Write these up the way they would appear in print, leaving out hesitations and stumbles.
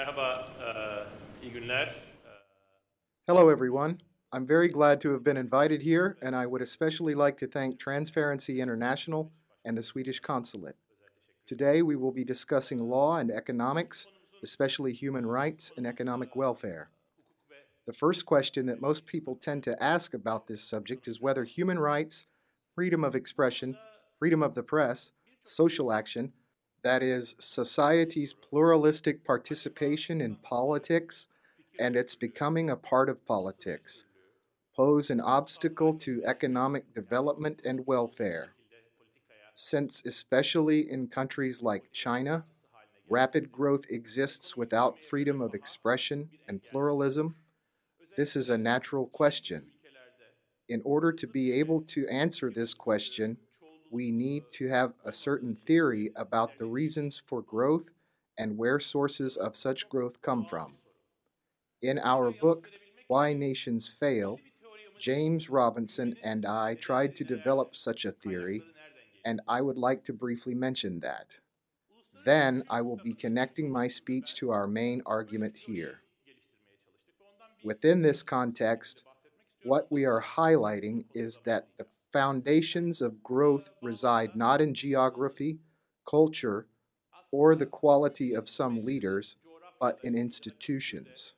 Merhaba, iyi günler. Hello, everyone. I'm very glad to have been invited here, and I would especially like to thank Transparency International and the Swedish Consulate. Today, we will be discussing law and economics, especially human rights and economic welfare. The first question that most people tend to ask about this subject is whether human rights, freedom of expression, freedom of the press, social action, that is, society's pluralistic participation in politics and its becoming a part of politics, pose an obstacle to economic development and welfare. Since, especially in countries like China, rapid growth exists without freedom of expression and pluralism, this is a natural question. In order to be able to answer this question, we need to have a certain theory about the reasons for growth and where sources of such growth come from. In our book, Why Nations Fail, James Robinson and I tried to develop such a theory, and I would like to briefly mention that. Then I will be connecting my speech to our main argument here. Within this context, what we are highlighting is that the foundations of growth reside not in geography, culture, or the quality of some leaders, but in institutions.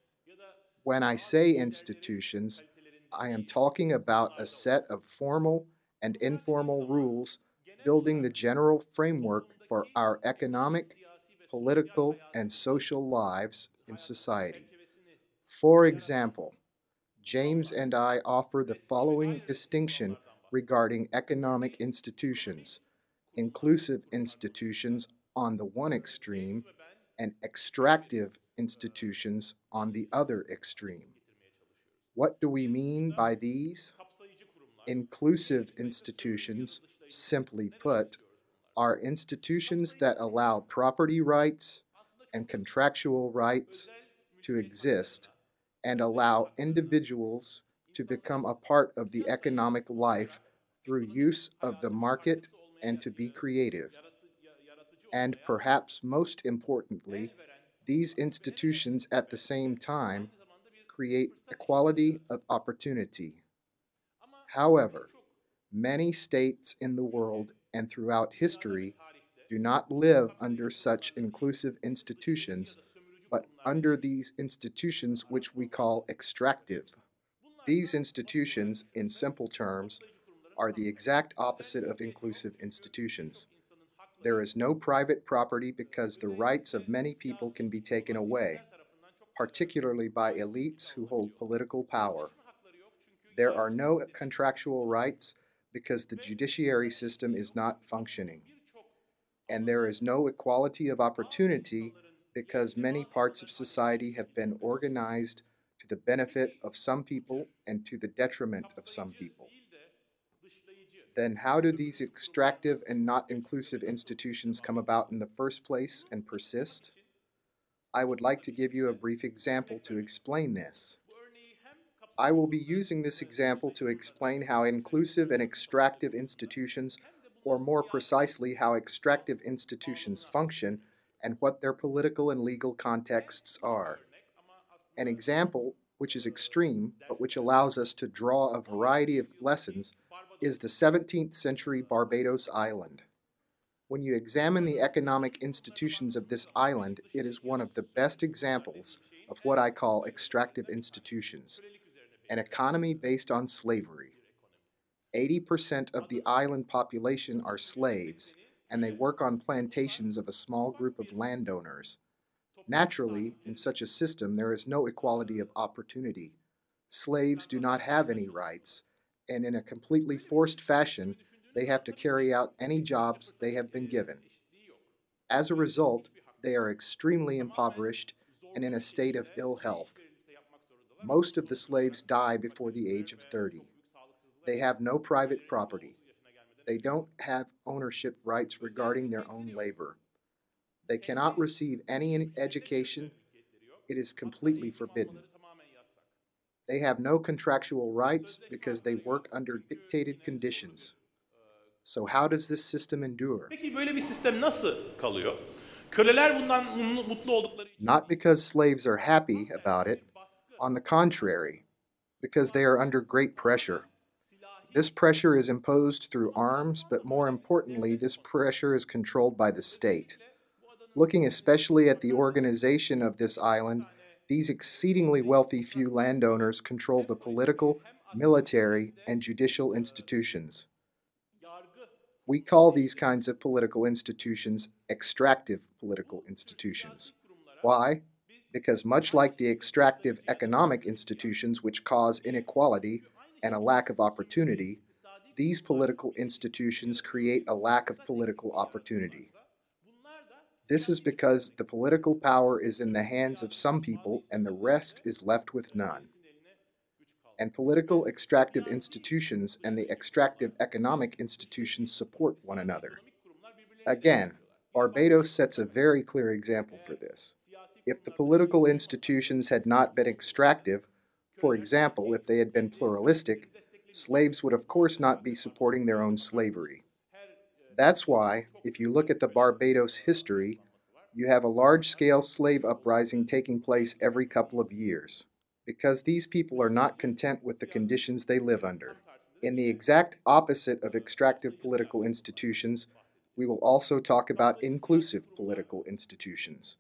When I say institutions, I am talking about a set of formal and informal rules building the general framework for our economic, political, and social lives in society. For example, James and I offer the following distinction regarding economic institutions: inclusive institutions on the one extreme and extractive institutions on the other extreme. What do we mean by these? Inclusive institutions, simply put, are institutions that allow property rights and contractual rights to exist and allow individuals to become a part of the economic life through use of the market and to be creative. And perhaps most importantly, these institutions at the same time create equality of opportunity. However, many states in the world and throughout history do not live under such inclusive institutions, but under these institutions which we call extractive. These institutions, in simple terms, are the exact opposite of inclusive institutions. There is no private property because the rights of many people can be taken away, particularly by elites who hold political power. There are no contractual rights because the judiciary system is not functioning. And there is no equality of opportunity because many parts of society have been organized to the benefit of some people and to the detriment of some people. Then how do these extractive and not inclusive institutions come about in the first place and persist? I would like to give you a brief example to explain this. I will be using this example to explain how inclusive and extractive institutions, or more precisely, how extractive institutions function and what their political and legal contexts are. An example, which is extreme, but which allows us to draw a variety of lessons, is the 17th century Barbados Island. When you examine the economic institutions of this island, it is one of the best examples of what I call extractive institutions, an economy based on slavery. 80% of the island population are slaves, and they work on plantations of a small group of landowners. Naturally, in such a system, there is no equality of opportunity. Slaves do not have any rights, and in a completely forced fashion, they have to carry out any jobs they have been given. As a result, they are extremely impoverished and in a state of ill health. Most of the slaves die before the age of 30. They have no private property. They don't have ownership rights regarding their own labor. They cannot receive any education. It is completely forbidden. They have no contractual rights because they work under dictated conditions. So how does this system endure? Peki böyle bir sistem nasıl kalıyor? Köleler bundan mutlu oldukları için Not because slaves are happy about it, on the contrary, because they are under great pressure. This pressure is imposed through arms, but more importantly, this pressure is controlled by the state. Looking especially at the organization of this island, these exceedingly wealthy few landowners control the political, military, and judicial institutions. We call these kinds of political institutions extractive political institutions. Why? Because much like the extractive economic institutions which cause inequality and a lack of opportunity, these political institutions create a lack of political opportunity. This is because the political power is in the hands of some people and the rest is left with none. And political extractive institutions and the extractive economic institutions support one another. Again, Barbados sets a very clear example for this. If the political institutions had not been extractive, for example, if they had been pluralistic, slaves would of course not be supporting their own slavery. That's why, if you look at the Barbados history, you have a large-scale slave uprising taking place every couple of years, because these people are not content with the conditions they live under. In the exact opposite of extractive political institutions, we will also talk about inclusive political institutions.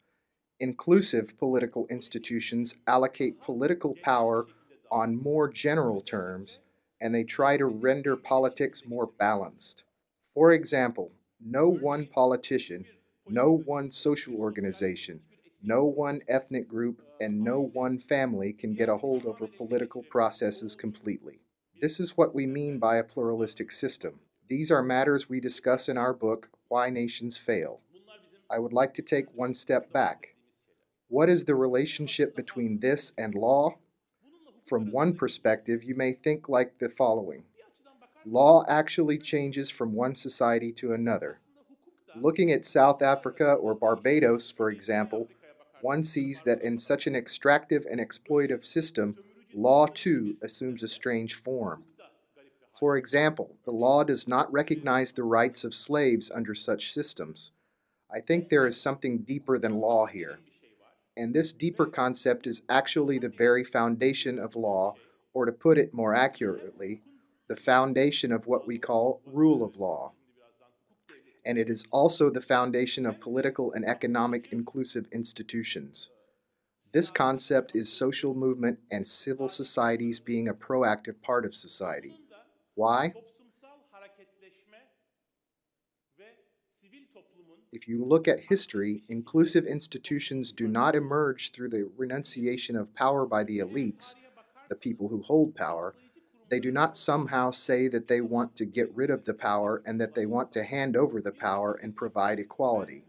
Inclusive political institutions allocate political power on more general terms, and they try to render politics more balanced. For example, no one politician, no one social organization, no one ethnic group, and no one family can get a hold over political processes completely. This is what we mean by a pluralistic system. These are matters we discuss in our book, Why Nations Fail. I would like to take one step back. What is the relationship between this and law? From one perspective, you may think like the following. Law actually changes from one society to another. Looking at South Africa or Barbados, for example, one sees that in such an extractive and exploitive system, law too assumes a strange form. For example, the law does not recognize the rights of slaves under such systems. I think there is something deeper than law here. And this deeper concept is actually the very foundation of law, or to put it more accurately, the foundation of what we call rule of law. And it is also the foundation of political and economic inclusive institutions. This concept is social movement and civil societies being a proactive part of society. Why? If you look at history, inclusive institutions do not emerge through the renunciation of power by the elites, the people who hold power. They do not somehow say that they want to get rid of the power and that they want to hand over the power and provide equality.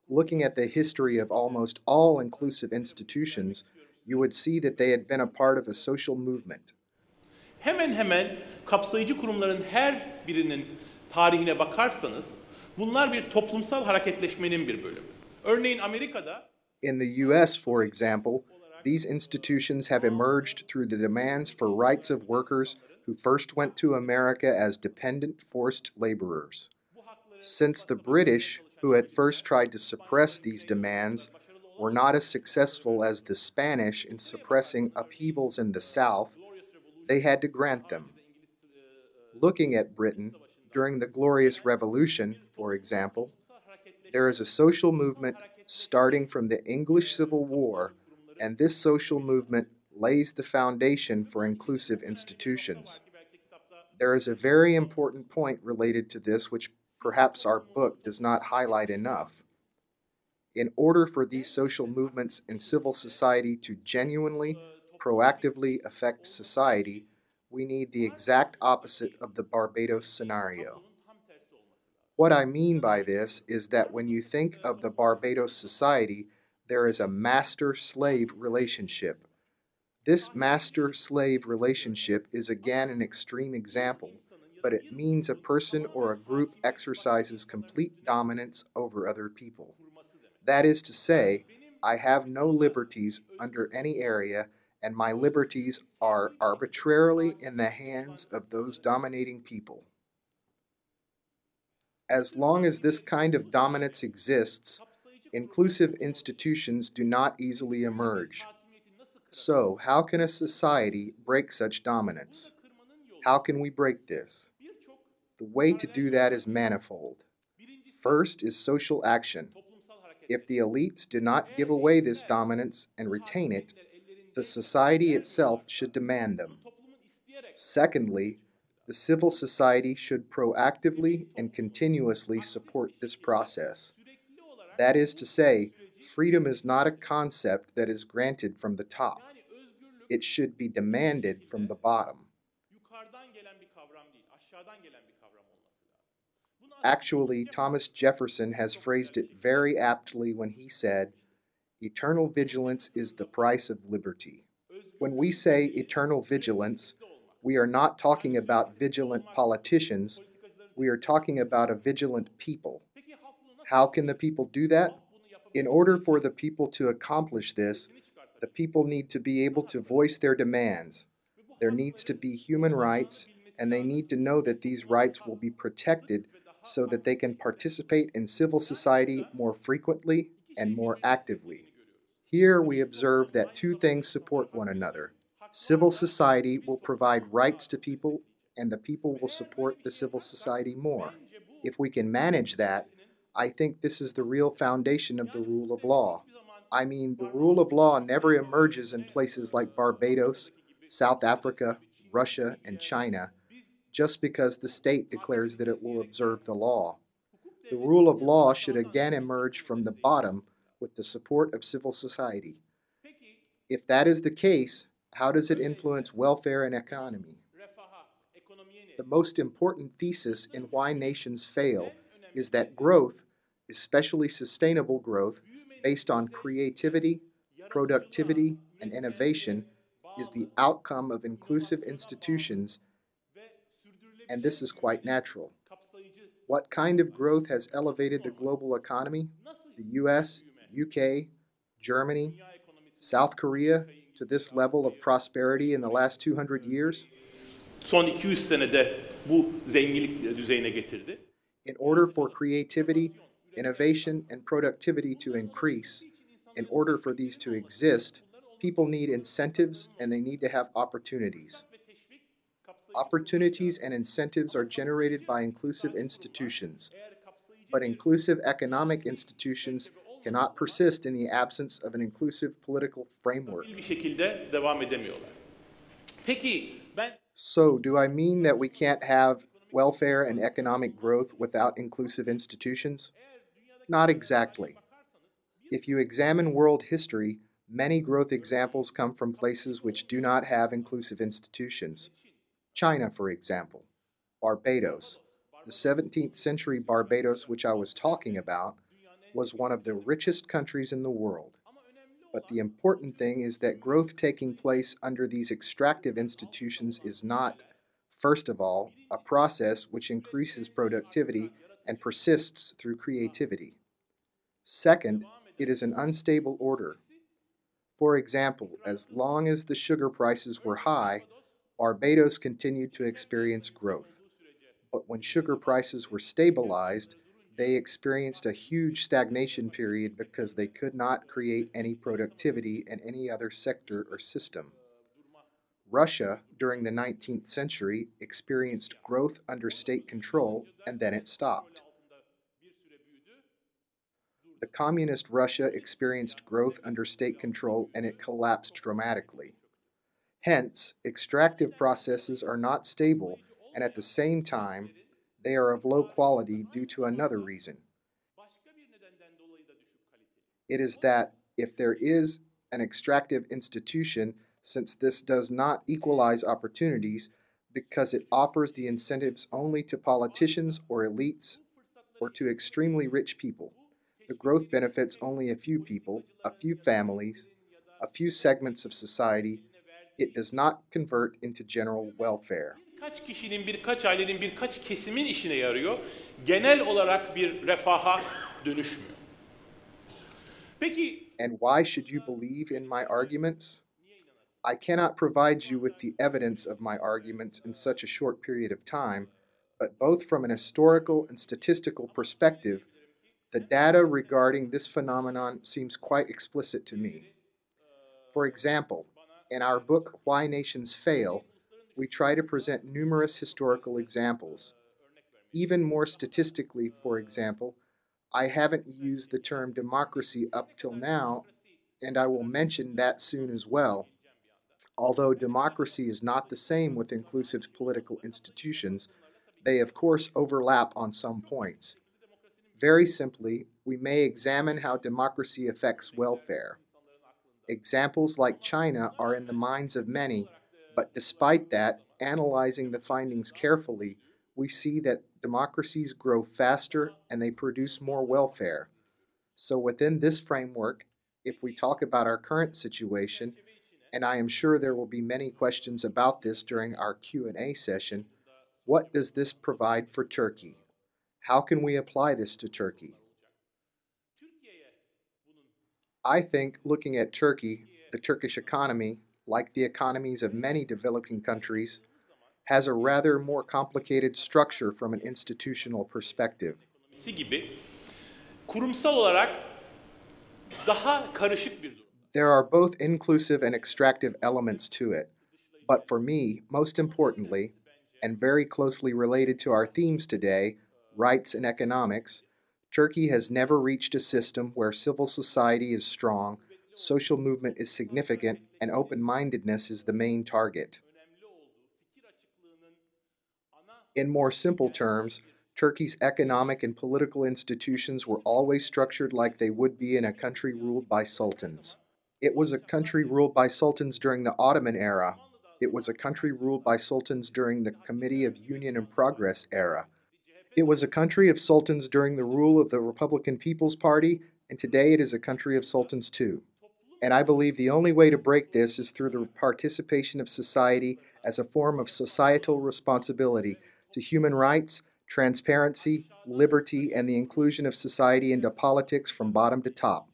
Looking at the history of almost all inclusive institutions, you would see that they had been a part of a social movement. hemen hemen kapsayıcı kurumların her birinin tarihine bakarsanız bunlar bir toplumsal hareketleşmenin bir bölümü. Örneğin Amerika'da In the US, for example, these institutions have emerged through the demands for rights of workers who first went to America as dependent forced laborers. Since the British, who had first tried to suppress these demands, were not as successful as the Spanish in suppressing upheavals in the South, they had to grant them. Looking at Britain, during the Glorious Revolution, for example, there is a social movement starting from the English Civil War, and this social movement lays the foundation for inclusive institutions. There is a very important point related to this which perhaps our book does not highlight enough. In order for these social movements in civil society to genuinely, proactively affect society, we need the exact opposite of the Barbados scenario. What I mean by this is that when you think of the Barbados society, there is a master-slave relationship. This master-slave relationship is again an extreme example, but it means a person or a group exercises complete dominance over other people. That is to say, I have no liberties under any area, and my liberties are arbitrarily in the hands of those dominating people. As long as this kind of dominance exists, Inclusive institutions do not easily emerge. So, how can a society break such dominance? How can we break this? The way to do that is manifold. First is social action. If the elites do not give away this dominance and retain it, the society itself should demand them. Secondly, the civil society should proactively and continuously support this process. That is to say, freedom is not a concept that is granted from the top. It should be demanded from the bottom. Actually, Thomas Jefferson has phrased it very aptly when he said, "Eternal vigilance is the price of liberty." When we say eternal vigilance, we are not talking about vigilant politicians, we are talking about a vigilant people. How can the people do that? In order for the people to accomplish this, the people need to be able to voice their demands. There needs to be human rights, and they need to know that these rights will be protected so that they can participate in civil society more frequently and more actively. Here we observe that two things support one another. Civil society will provide rights to people, and the people will support the civil society more. If we can manage that, I think this is the real foundation of the rule of law. I mean, the rule of law never emerges in places like Barbados, South Africa, Russia, and China just because the state declares that it will observe the law. The rule of law should again emerge from the bottom with the support of civil society. If that is the case, how does it influence welfare and economy? The most important thesis in why nations fail is that growth, especially sustainable growth, based on creativity, productivity, and innovation, is the outcome of inclusive institutions, and this is quite natural. What kind of growth has elevated the global economy? The US, UK, Germany, South Korea to this level of prosperity in the last 200 years? Son 200 senede bu zenginlik düzeyine getirdi. In order for creativity, innovation, and productivity to increase, in order for these to exist, people need incentives and they need to have opportunities. Opportunities and incentives are generated by inclusive institutions, but inclusive economic institutions cannot persist in the absence of an inclusive political framework. Bir şekilde devam edemiyorlar. Peki So, do I mean that we can't have welfare and economic growth without inclusive institutions? Not exactly. If you examine world history, many growth examples come from places which do not have inclusive institutions. China, for example, Barbados. The 17th century Barbados, which I was talking about, was one of the richest countries in the world. But the important thing is that growth taking place under these extractive institutions is not, first of all, a process which increases productivity and persists through creativity. Second, it is an unstable order. For example, as long as the sugar prices were high, Barbados continued to experience growth. But when sugar prices were stabilized, they experienced a huge stagnation period because they could not create any productivity in any other sector or system. Russia, during the 19th century, experienced growth under state control, and then it stopped. The communist Russia experienced growth under state control, and it collapsed dramatically. Hence, extractive processes are not stable, and at the same time, they are of low quality due to another reason. It is that if there is an extractive institution, since this does not equalize opportunities because it offers the incentives only to politicians or elites or to extremely rich people, the growth benefits only a few people, a few families, a few segments of society. It does not convert into general welfare. Birkaç kişinin, birkaç ailenin, birkaç kesimin işine yarıyor. Genel olarak bir refaha dönüşmüyor. Peki, And why should you believe in my arguments? I cannot provide you with the evidence of my arguments in such a short period of time, but both from an historical and statistical perspective, The data regarding this phenomenon seems quite explicit to me. For example, in our book Why Nations Fail, we try to present numerous historical examples. Even more statistically, for example, I haven't used the term democracy up till now, and I will mention that soon as well. Although democracy is not the same with inclusive political institutions, they of course overlap on some points. Very simply, we may examine how democracy affects welfare. Examples like China are in the minds of many, but despite that, analyzing the findings carefully, we see that democracies grow faster and they produce more welfare. So within this framework, if we talk about our current situation, and I am sure there will be many questions about this during our Q&A session, what does this provide for Turkey? How can we apply this to Turkey? I think looking at Turkey, the Turkish economy, like the economies of many developing countries, has a rather more complicated structure from an institutional perspective. Gibi kurumsal olarak daha karışık bir durum. There are both inclusive and extractive elements to it, but for me, most importantly, and very closely related to our themes today, rights and economics, Turkey has never reached a system where civil society is strong, social movement is significant, and open-mindedness is the main target. In more simple terms, Turkey's economic and political institutions were always structured like they would be in a country ruled by sultans. It was a country ruled by sultans during the Ottoman era. It was a country ruled by sultans during the Committee of Union and Progress era. It was a country of sultans during the rule of the Republican People's Party, and today it is a country of sultans too. And I believe the only way to break this is through the participation of society as a form of societal responsibility to human rights, transparency, liberty, and the inclusion of society into politics from bottom to top.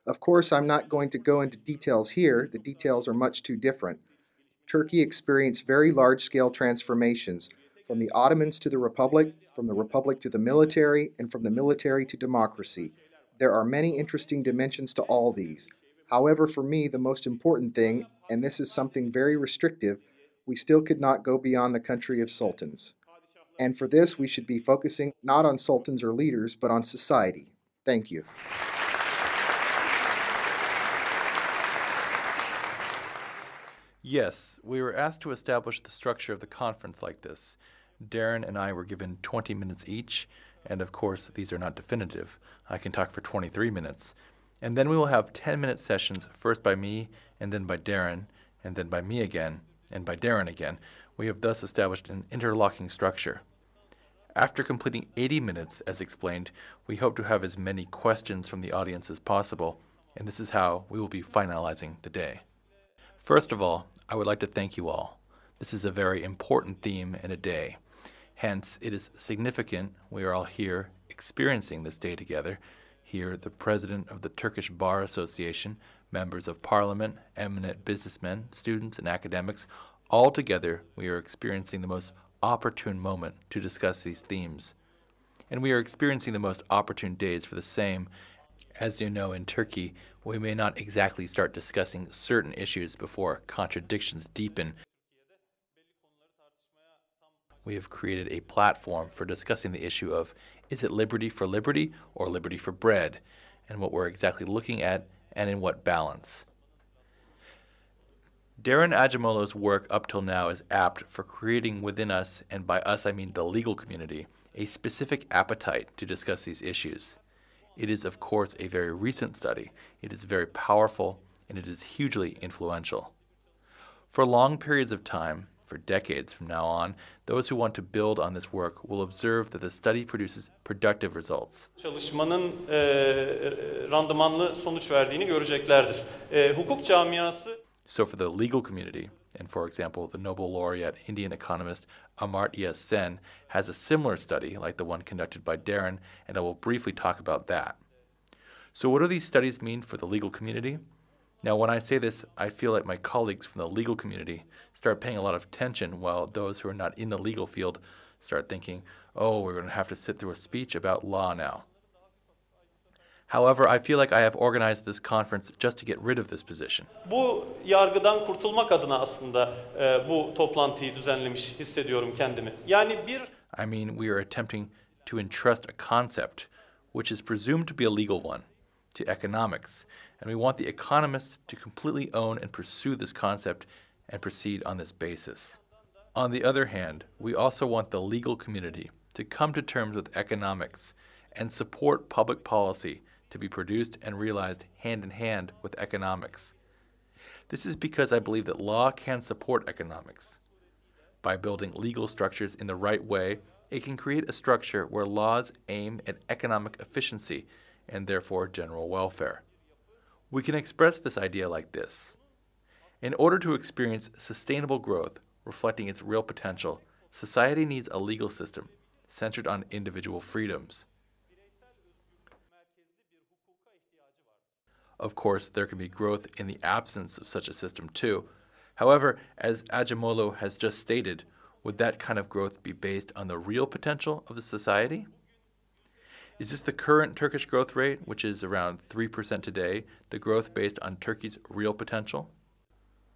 Of course, I'm not going to go into details here. The details are much too different. Turkey experienced very large-scale transformations, from the Ottomans to the Republic, from the Republic to the military, and from the military to democracy. There are many interesting dimensions to all these. However, for me, the most important thing, and this is something very restrictive, we still could not go beyond the country of sultans. And for this, we should be focusing not on sultans or leaders, but on society. Thank you. Yes, we were asked to establish the structure of the conference like this. Daron and I were given 20 minutes each, and of course, these are not definitive. I can talk for 23 minutes. And then we will have 10-minute sessions, first by me, and then by Daron, and then by me again, and by Daron again. We have thus established an interlocking structure. After completing 80 minutes, as explained, we hope to have as many questions from the audience as possible, and this is how we will be finalizing the day. First of all, I would like to thank you all. This is a very important theme in a day. Hence, it is significant we are all here experiencing this day together. Here, the president of the Turkish Bar Association, members of parliament, eminent businessmen, students, and academics, all together we are experiencing the most opportune moment to discuss these themes. And we are experiencing the most opportune days for the same. As you know, in Turkey, we may not exactly start discussing certain issues before contradictions deepen. We have created a platform for discussing the issue of, is it liberty for liberty or liberty for bread, and what we're exactly looking at and in what balance. Daron Acemoğlu's work up till now is apt for creating within us, and by us I mean the legal community, a specific appetite to discuss these issues. It is, of course, a very recent study. It is very powerful, and it is hugely influential. For long periods of time, for decades from now on, those who want to build on this work will observe that the study produces productive results. Çalışmanın randımanlı sonuç verdiğini göreceklerdir. Hukuk camiası. So for the legal community, and for example, the Nobel laureate Indian economist Amartya Sen has a similar study like the one conducted by Daron, and I will briefly talk about that. So what do these studies mean for the legal community? Now, when I say this, I feel like my colleagues from the legal community start paying a lot of attention, while those who are not in the legal field start thinking, oh, we're going to have to sit through a speech about law now. However, I feel like I have organized this conference just to get rid of this position. Bu yargıdan kurtulmak adına aslında bu toplantıyı düzenlemiş hissediyorum kendimi. Yani I mean, we are attempting to entrust a concept, which is presumed to be a legal one, to economics, and we want the economists to completely own and pursue this concept and proceed on this basis. On the other hand, we also want the legal community to come to terms with economics and support public policy to be produced and realized hand in hand with economics. This is because I believe that law can support economics. By building legal structures in the right way, it can create a structure where laws aim at economic efficiency and therefore general welfare. We can express this idea like this. In order to experience sustainable growth reflecting its real potential, society needs a legal system centered on individual freedoms. Of course, there can be growth in the absence of such a system too. However, as Acemoğlu has just stated, would that kind of growth be based on the real potential of the society? Is this the current Turkish growth rate, which is around 3% today, the growth based on Turkey's real potential?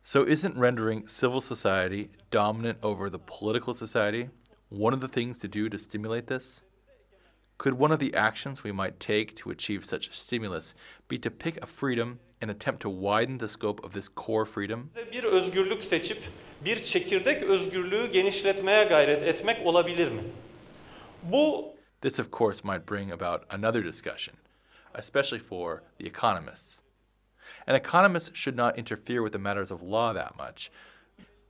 So isn't rendering civil society dominant over the political society one of the things to do to stimulate this? Could one of the actions we might take to achieve such stimulus be to pick a freedom and attempt to widen the scope of this core freedom? bir özgürlük seçip bir çekirdek özgürlüğü genişletmeye gayret etmek olabilir mi? This of course might bring about another discussion, especially for the economists. An economist should not interfere with the matters of law that much.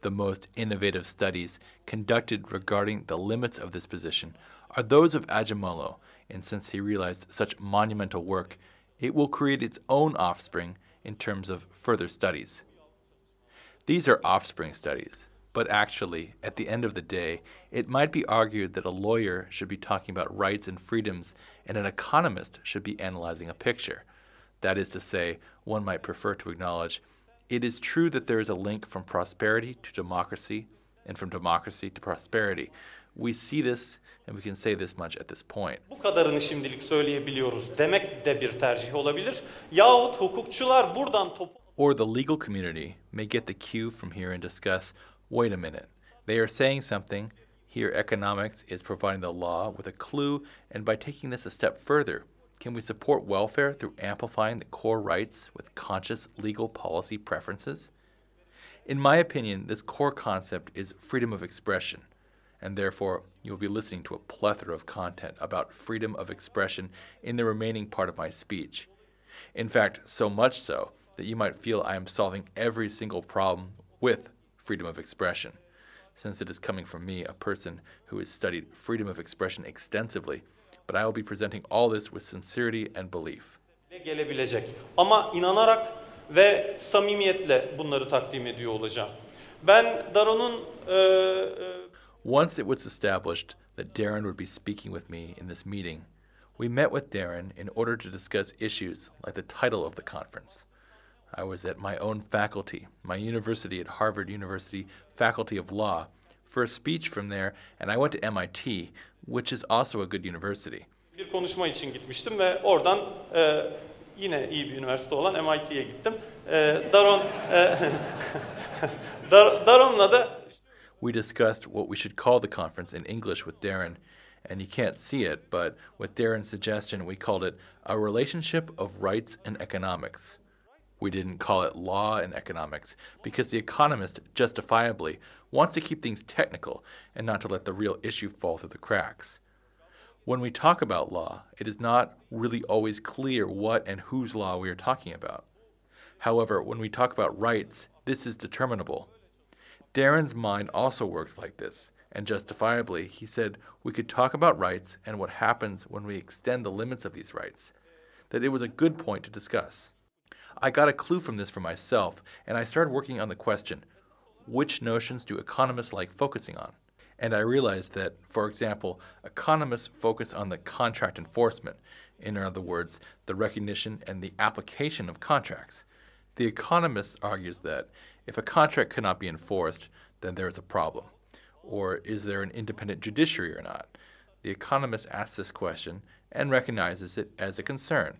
The most innovative studies conducted regarding the limits of this position are those of Acemoğlu, and since he realized such monumental work, it will create its own offspring in terms of further studies. These are offspring studies, but actually, at the end of the day, it might be argued that a lawyer should be talking about rights and freedoms, and an economist should be analyzing a picture. That is to say, one might prefer to acknowledge it is true that there is a link from prosperity to democracy and from democracy to prosperity. We see this and we can say this much at this point. Bu kadarını şimdilik söyleyebiliyoruz demek de bir tercih olabilir. Yahut hukukçular buradan Or the legal community may get the cue from here and discuss, wait a minute, they are saying something, here economics is providing the law with a clue, and by taking this a step further, can we support welfare through amplifying the core rights with conscious legal policy preferences? In my opinion, this core concept is freedom of expression, and therefore you will be listening to a plethora of content about freedom of expression in the remaining part of my speech. In fact, so much so that you might feel I am solving every single problem with freedom of expression, since it is coming from me, a person who has studied freedom of expression extensively, but I will be presenting all this with sincerity and belief. Gelebilecek. Ama inanarak ve samimiyetle bunları takdim ediyor olacağım. Ben Daron'un Once it was established that Daron would be speaking with me in this meeting, we met with Daron in order to discuss issues like the title of the conference. I was at my own faculty, my university at Harvard University Faculty of Law, for a speech from there, and I went to MIT, which is also a good university. Bir konuşma için gitmiştim ve oradan yine iyi bir üniversite olan MIT'ye gittim. Daron'la da We discussed what we should call the conference in English with Daron, and you can't see it, but with Daron's suggestion, we called it a relationship of rights and economics. We didn't call it law and economics because the economist justifiably wants to keep things technical and not to let the real issue fall through the cracks. When we talk about law, it is not really always clear what and whose law we are talking about. However, when we talk about rights, this is determinable. Daron's mind also works like this, and justifiably, he said we could talk about rights and what happens when we extend the limits of these rights, that it was a good point to discuss. I got a clue from this for myself, and I started working on the question, which notions do economists like focusing on? And I realized that, for example, economists focus on the contract enforcement, in other words, the recognition and the application of contracts. The economist argues that if a contract cannot be enforced, then there is a problem. Or is there an independent judiciary or not? The economist asks this question and recognizes it as a concern.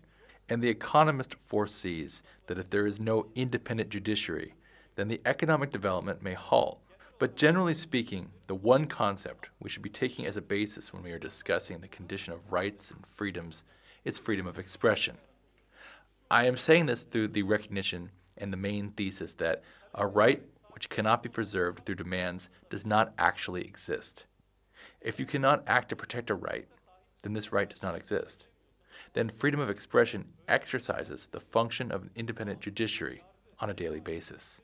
And the economist foresees that if there is no independent judiciary, then the economic development may halt. But generally speaking, the one concept we should be taking as a basis when we are discussing the condition of rights and freedoms is freedom of expression. I am saying this through the recognition and the main thesis that a right which cannot be preserved through demands does not actually exist. If you cannot act to protect a right, then this right does not exist. Then freedom of expression exercises the function of an independent judiciary on a daily basis.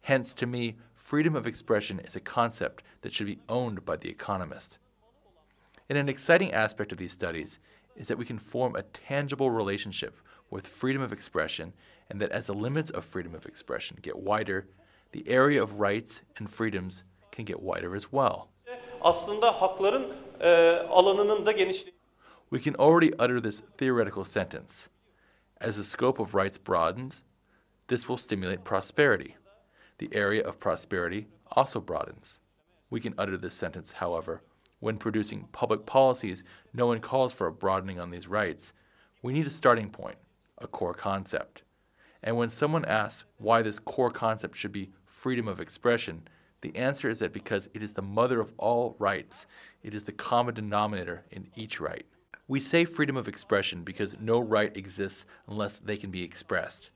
Hence, to me, freedom of expression is a concept that should be owned by the economist. And an exciting aspect of these studies is that we can form a tangible relationship with freedom of expression, and that as the limits of freedom of expression get wider, the area of rights and freedoms can get wider as well. Aslında hakların alanının da genişliği. We can already utter this theoretical sentence. As the scope of rights broadens, this will stimulate prosperity. The area of prosperity also broadens. We can utter this sentence, however, when producing public policies, no one calls for a broadening on these rights. We need a starting point, a core concept. And when someone asks why this core concept should be freedom of expression, the answer is that because it is the mother of all rights, it is the common denominator in each right. We say freedom of expression because no right exists unless they can be expressed.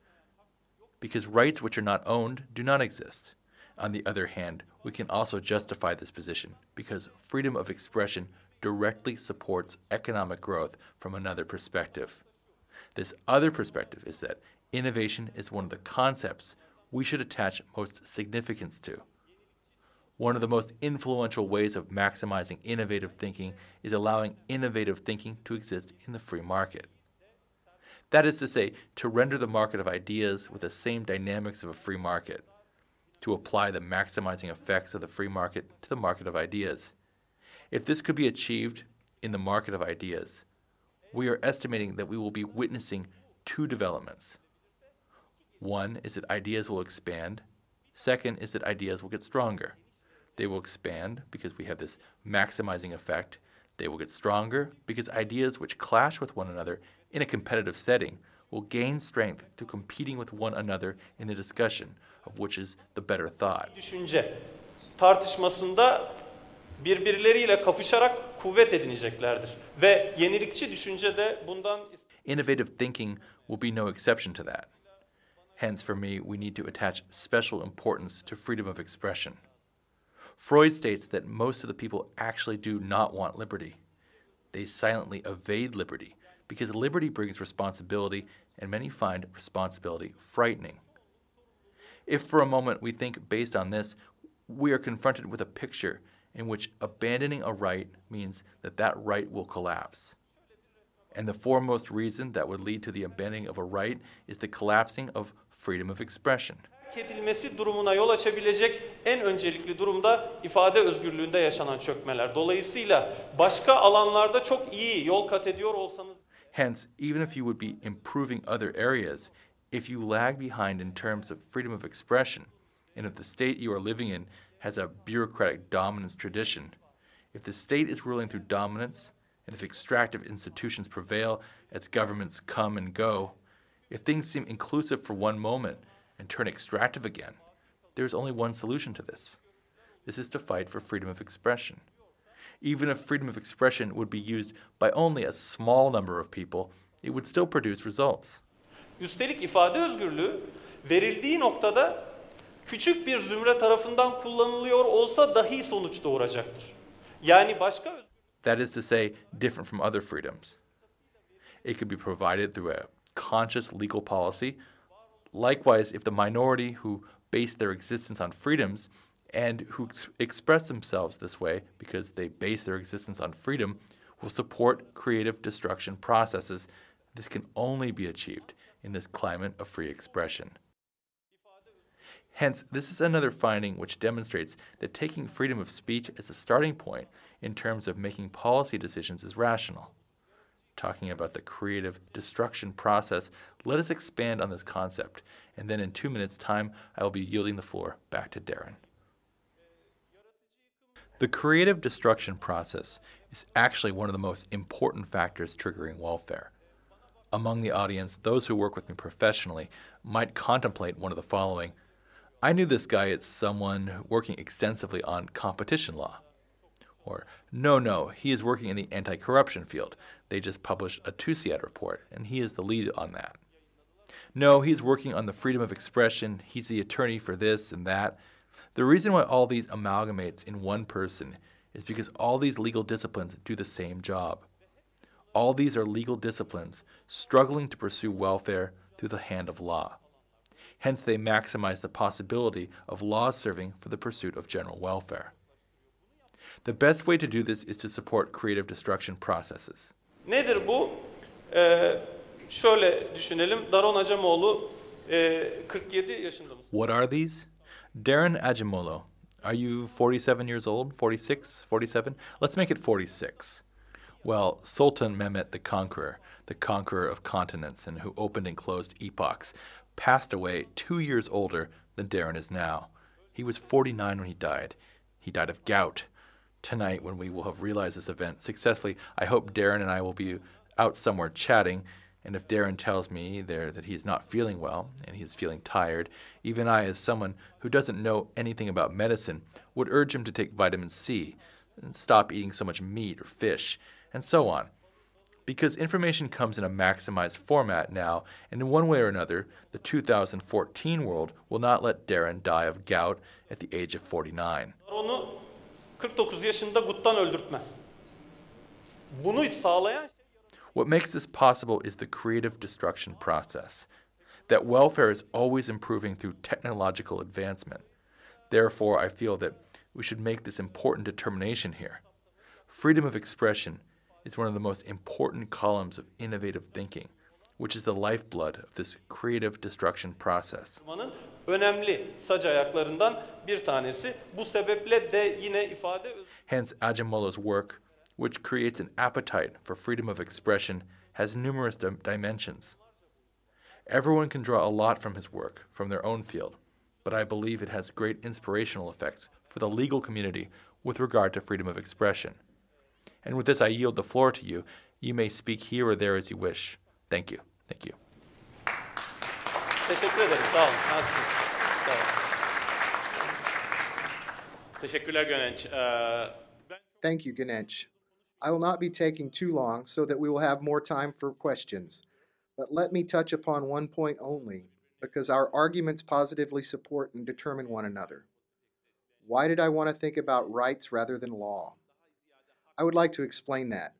Because rights which are not owned do not exist. On the other hand, we can also justify this position because freedom of expression directly supports economic growth from another perspective. This other perspective is that innovation is one of the concepts we should attach most significance to. One of the most influential ways of maximizing innovative thinking is allowing innovative thinking to exist in the free market. That is to say, to render the market of ideas with the same dynamics of a free market, to apply the maximizing effects of the free market to the market of ideas. If this could be achieved in the market of ideas, we are estimating that we will be witnessing two developments. One is that ideas will expand. Second is that ideas will get stronger. They will expand because we have this maximizing effect. They will get stronger because ideas which clash with one another in a competitive setting will gain strength to competing with one another in the discussion of which is the better thought. Düşünce tartışmasında birbirleriyle kapışarak kuvvet edineceklerdir. Ve yenilikçi düşünce de bundan... Innovative thinking will be no exception to that. Hence, for me, we need to attach special importance to freedom of expression. Freud states that most of the people actually do not want liberty. They silently evade liberty because liberty brings responsibility, and many find responsibility frightening. If for a moment we think based on this, we are confronted with a picture in which abandoning a right means that that right will collapse. And the foremost reason that would lead to the abandoning of a right is the collapsing of freedom of expression. Edilmesi durumuna yol açabilecek en öncelikli durumda ifade özgürlüğünde yaşanan çökmeler. Dolayısıyla başka alanlarda çok iyi yol kat ediyor olsanız... Hence, even if you would be improving other areas, if you lag behind in terms of freedom of expression, and if the state you are living in has a bureaucratic dominance tradition, if the state is ruling through dominance, and if extractive institutions prevail as governments come and go, if things seem inclusive for one moment and turn extractive again, there is only one solution to this. This is to fight for freedom of expression. Even if freedom of expression would be used by only a small number of people, it would still produce results. Üstelik ifade özgürlüğü verildiği noktada küçük bir zümre tarafından kullanılıyor olsa dahi sonuç doğuracaktır. Yani başka... That is to say, different from other freedoms. It could be provided through a conscious legal policy. Likewise, if the minority who base their existence on freedoms and who express themselves this way because they base their existence on freedom will support creative destruction processes, this can only be achieved in this climate of free expression. Hence, this is another finding which demonstrates that taking freedom of speech as a starting point in terms of making policy decisions is rational. Talking about the creative destruction process, let us expand on this concept, and then in 2 minutes' time, I will be yielding the floor back to Daron. The creative destruction process is actually one of the most important factors triggering welfare. Among the audience, those who work with me professionally might contemplate one of the following. I knew this guy as someone working extensively on competition law. Or, no, he is working in the anti-corruption field. They just published a TUSIAD report, and he is the lead on that. No, he's working on the freedom of expression. He's the attorney for this and that. The reason why all these amalgamates in one person is because all these legal disciplines do the same job. All these are legal disciplines struggling to pursue welfare through the hand of law. Hence, they maximize the possibility of law serving for the pursuit of general welfare. The best way to do this is to support creative destruction processes. Nedir bu? Şöyle düşünelim. Daron Acemoğlu 47 yaşında. What are these? Daron Acemoğlu. Are you 47 years old? 46? 47? Let's make it 46. Well, Sultan Mehmet the conqueror of continents and who opened and closed epochs, passed away 2 years older than Daron is now. He was 49 when he died. He died of gout. Tonight, when we will have realized this event successfully, I hope Daron and I will be out somewhere chatting, and if Daron tells me there that he is not feeling well and he is feeling tired, even I, as someone who doesn't know anything about medicine, would urge him to take vitamin C and stop eating so much meat or fish, and so on. Because information comes in a maximized format now, and in one way or another, the 2014 world will not let Daron die of gout at the age of 49. Onu 49 yaşında guttan öldürtmez. Bunu sağlayan What makes this possible is the creative destruction process. That welfare is always improving through technological advancement. Therefore, I feel that we should make this important determination here. Freedom of expression is one of the most important columns of innovative thinking, which is the lifeblood of this creative destruction process. önemli sac ayaklarından bir tanesi. Bu sebeple de yine ifade. Hence, Acemoğlu's work, which creates an appetite for freedom of expression, has numerous dimensions. Everyone can draw a lot from his work, from their own field, but I believe it has great inspirational effects for the legal community with regard to freedom of expression. And with this, I yield the floor to you. You may speak here or there as you wish. Thank you. Thank you. Teşekkür ederim. Sağ olun. Sağ olun. Teşekkürler Gönenç. Thank you, Gönenç. I will not be taking too long so that we will have more time for questions. But let me touch upon one point only, because our arguments positively support and determine one another. Why did I want to think about rights rather than law? I would like to explain that,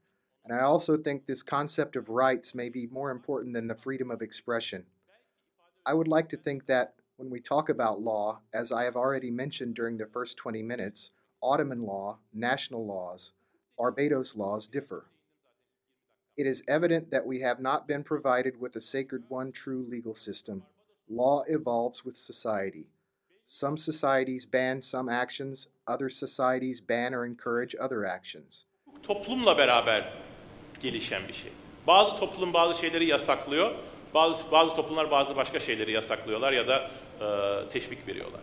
and I also think this concept of rights may be more important than the freedom of expression. I would like to think that when we talk about law, as I have already mentioned during the first 20 minutes, Ottoman law, national laws, Barbados laws differ. It is evident that we have not been provided with a sacred one true legal system. Law evolves with society. Some societies ban some actions, other societies ban or encourage other actions. Toplumla beraber gelişen bir şey. Bazı toplum bazı şeyleri yasaklıyor, bazı toplumlar bazı başka şeyleri yasaklıyorlar ya da teşvik veriyorlar.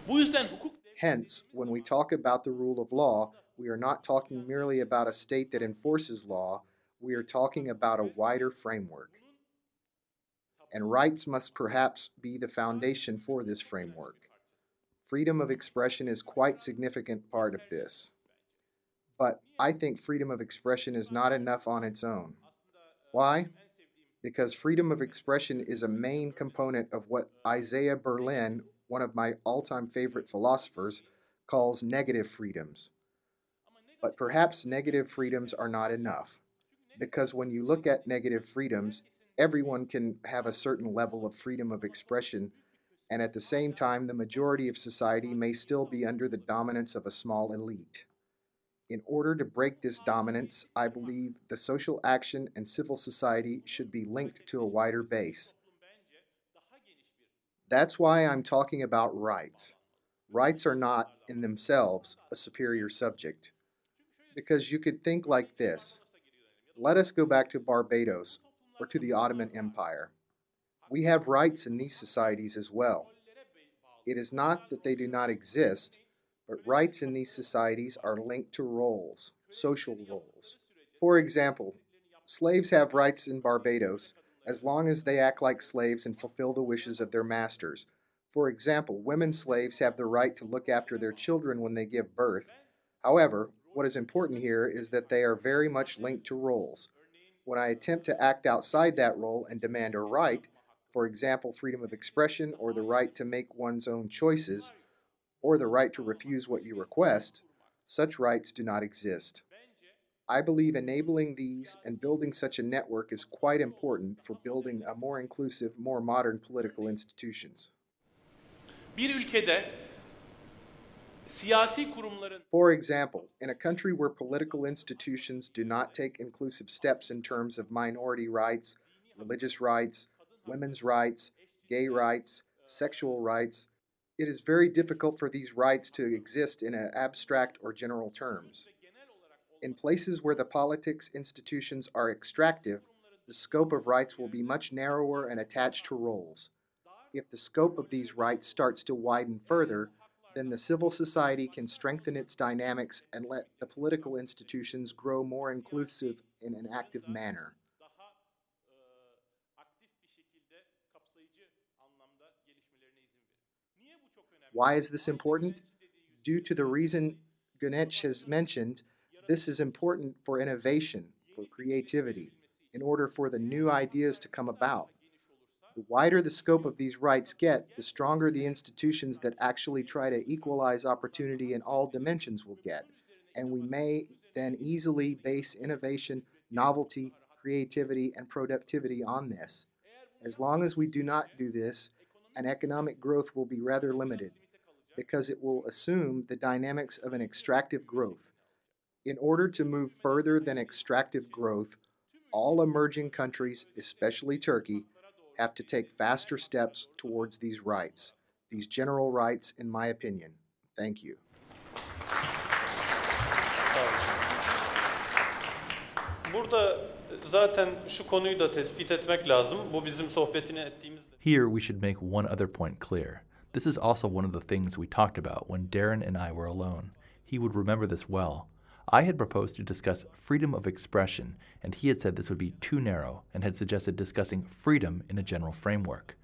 Bu yüzden hukuk. Hence, when we talk about the rule of law, we are not talking merely about a state that enforces law, we are talking about a wider framework. And rights must perhaps be the foundation for this framework. Freedom of expression is quite a significant part of this. But I think freedom of expression is not enough on its own. Why? Because freedom of expression is a main component of what Isaiah Berlin, one of my all-time favorite philosophers, calls negative freedoms. But perhaps negative freedoms are not enough, because when you look at negative freedoms, everyone can have a certain level of freedom of expression, and at the same time, the majority of society may still be under the dominance of a small elite. In order to break this dominance, I believe the social action and civil society should be linked to a wider base. That's why I'm talking about rights. Rights are not, in themselves, a superior subject. Because you could think like this. Let us go back to Barbados or to the Ottoman Empire. We have rights in these societies as well. It is not that they do not exist, but rights in these societies are linked to roles, social roles. For example, Slaves have rights in Barbados as long as they act like slaves and fulfill the wishes of their masters. For example, women slaves have the right to look after their children when they give birth. However, what is important here is that they are very much linked to roles. When I attempt to act outside that role and demand a right, for example, freedom of expression or the right to make one's own choices, or the right to refuse what you request, such rights do not exist. I believe enabling these and building such a network is quite important for building a more inclusive, more modern political institutions. Bir ülkede siyasi kurumların For example, in a country where political institutions do not take inclusive steps in terms of minority rights, religious rights, women's rights, gay rights, sexual rights, it is very difficult for these rights to exist in abstract or general terms. In places where the politics institutions are extractive, the scope of rights will be much narrower and attached to roles. If the scope of these rights starts to widen further, then the civil society can strengthen its dynamics and let the political institutions grow more inclusive in an active manner. daha aktif bir şekilde kapsayıcı anlamda gelişmelerine izin verir. Niye bu çok önemli? Why is this important? Due to the reason Gönenç has mentioned, this is important for innovation, for creativity, in order for the new ideas to come about. The wider the scope of these rights get, the stronger the institutions that actually try to equalize opportunity in all dimensions will get, and we may then easily base innovation, novelty, creativity, and productivity on this. As long as we do not do this, an economic growth will be rather limited, because it will assume the dynamics of an extractive growth. In order to move further than extractive growth, all emerging countries, especially Turkey, have to take faster steps towards these rights, these general rights, in my opinion. Thank you. Burada zaten şu konuyu da tespit etmek lazım. Bu bizim sohbetini ettiğimiz... Here we should make one other point clear. This is also one of the things we talked about when Daron and I were alone. He would remember this well. I had proposed to discuss freedom of expression, and he had said this would be too narrow and had suggested discussing freedom in a general framework.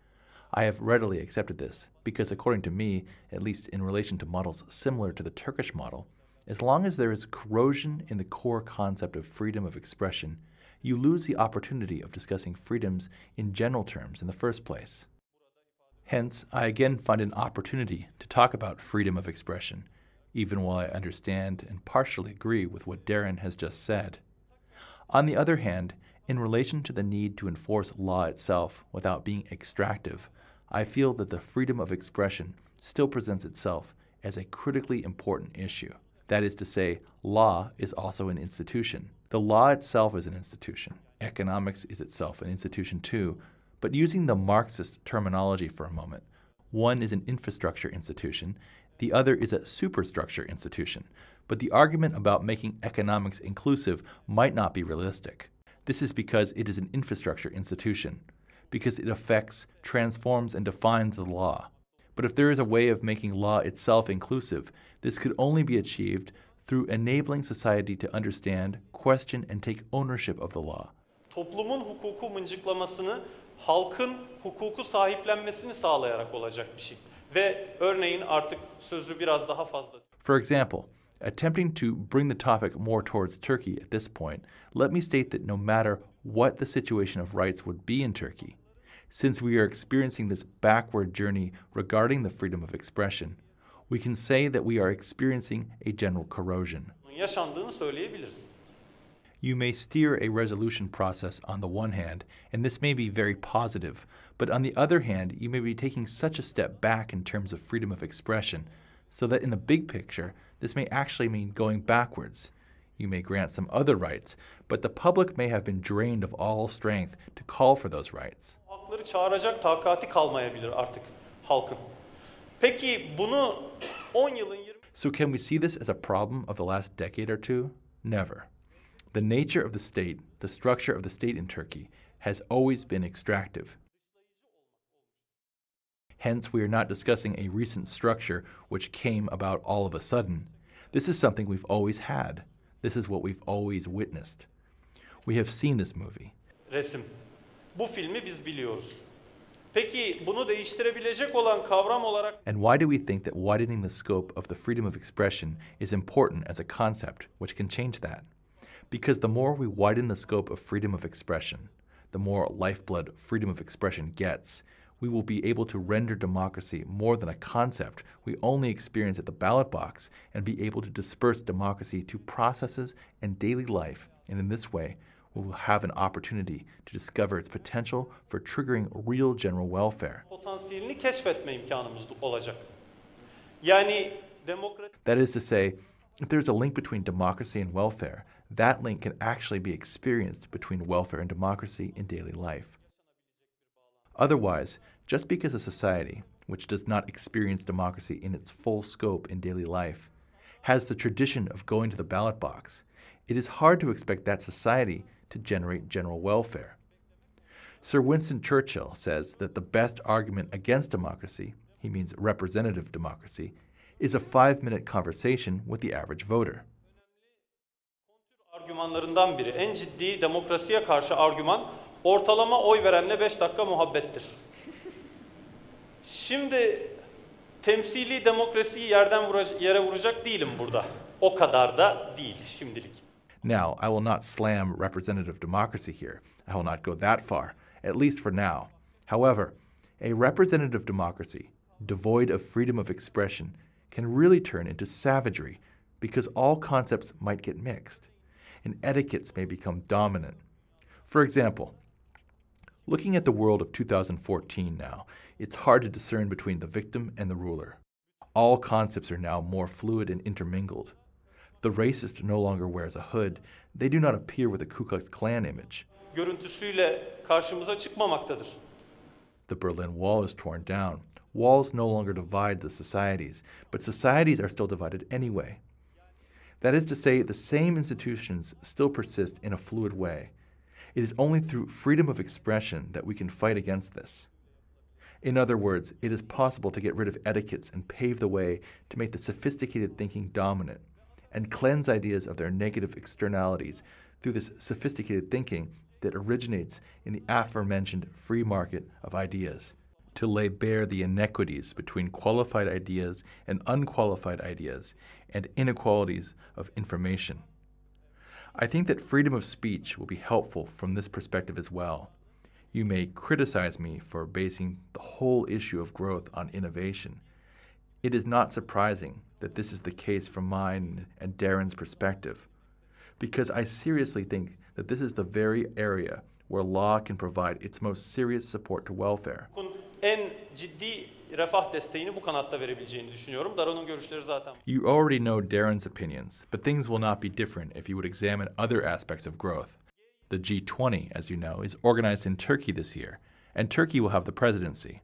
I have readily accepted this because, according to me, at least in relation to models similar to the Turkish model, as long as there is corrosion in the core concept of freedom of expression, you lose the opportunity of discussing freedoms in general terms in the first place. Hence, I again find an opportunity to talk about freedom of expression, even while I understand and partially agree with what Daron has just said. On the other hand, in relation to the need to enforce law itself without being extractive, I feel that the freedom of expression still presents itself as a critically important issue. That is to say, law is also an institution. The law itself is an institution. Economics is itself an institution too, but using the Marxist terminology for a moment, one is an infrastructure institution, the other is a superstructure institution, but the argument about making economics inclusive might not be realistic. This is because it is an infrastructure institution, because it affects, transforms, and defines the law. But if there is a way of making law itself inclusive, this could only be achieved through enabling society to understand, question, and take ownership of the law. Toplumun hukuku mıncıklamasını halkın hukuku sahiplenmesini sağlayarak olacak bir şey. Ve örneğin artık sözü biraz daha fazla. For example, attempting to bring the topic more towards Turkey at this point, let me state that no matter what the situation of rights would be in Turkey, since we are experiencing this backward journey regarding the freedom of expression, we can say that we are experiencing a general corrosion. Yaşandığını söyleyebiliriz. You may steer a resolution process on the one hand, and this may be very positive, but on the other hand, you may be taking such a step back in terms of freedom of expression, so that in the big picture, this may actually mean going backwards. You may grant some other rights, but the public may have been drained of all strength to call for those rights. Halkları çağıracak takati kalmayabilir artık halkın. Peki bunu 10 yılın 20... So can we see this as a problem of the last decade or two? Never. The nature of the state, the structure of the state in Turkey, has always been extractive. Hence, we are not discussing a recent structure which came about all of a sudden. This is something we've always had. This is what we've always witnessed. We have seen this movie. Resim. Bu filmi biz biliyoruz. Peki bunu değiştirebilecek olan kavram olarak And why do we think that widening the scope of the freedom of expression is important as a concept which can change that? Because the more we widen the scope of freedom of expression, the more lifeblood freedom of expression gets, we will be able to render democracy more than a concept we only experience at the ballot box and be able to disperse democracy to processes and daily life, and in this way, we will have an opportunity to discover its potential for triggering real general welfare. potansiyelini keşfetme imkanımız olacak. Yani That is to say, if there's a link between democracy and welfare, that link can actually be experienced between welfare and democracy in daily life. Otherwise, just because a society, which does not experience democracy in its full scope in daily life, has the tradition of going to the ballot box, it is hard to expect that society to generate general welfare. Sir Winston Churchill says that the best argument against democracy, he means representative democracy, is a 5-minute conversation with the average voter. argümanlarından biri, en ciddi demokrasiye karşı argüman, ortalama oy verenle 5 dakika muhabbettir. Şimdi temsili demokrasiyi yere vuracak değilim burada. O kadar da değil şimdilik. Now, I will not slam representative democracy here. I will not go that far, at least for now. However, a representative democracy, devoid of freedom of expression, can really turn into savagery because all concepts might get mixed, and etiquettes may become dominant. For example, looking at the world of 2014 now, it's hard to discern between the victim and the ruler. All concepts are now more fluid and intermingled. The racist no longer wears a hood. They do not appear with a Ku Klux Klan image. Görüntüsüyle karşımıza çıkmamaktadır. The Berlin Wall is torn down. Walls no longer divide the societies, but societies are still divided anyway. That is to say, the same institutions still persist in a fluid way. It is only through freedom of expression that we can fight against this. In other words, it is possible to get rid of etiquettes and pave the way to make the sophisticated thinking dominant, and cleanse ideas of their negative externalities through this sophisticated thinking that originates in the aforementioned free market of ideas, to lay bare the inequities between qualified ideas and unqualified ideas, and inequalities of information. I think that freedom of speech will be helpful from this perspective as well. You may criticize me for basing the whole issue of growth on innovation. It is not surprising that this is the case from mine and Daron's perspective, because I seriously think that this is the very area where law can provide its most serious support to welfare. En ciddi refah desteğini bu kanatta verebileceğini düşünüyorum. Daron'un görüşleri zaten. You already know Daron's opinions, but things will not be different if you would examine other aspects of growth. The G20, as you know, is organized in Turkey this year, and Turkey will have the presidency.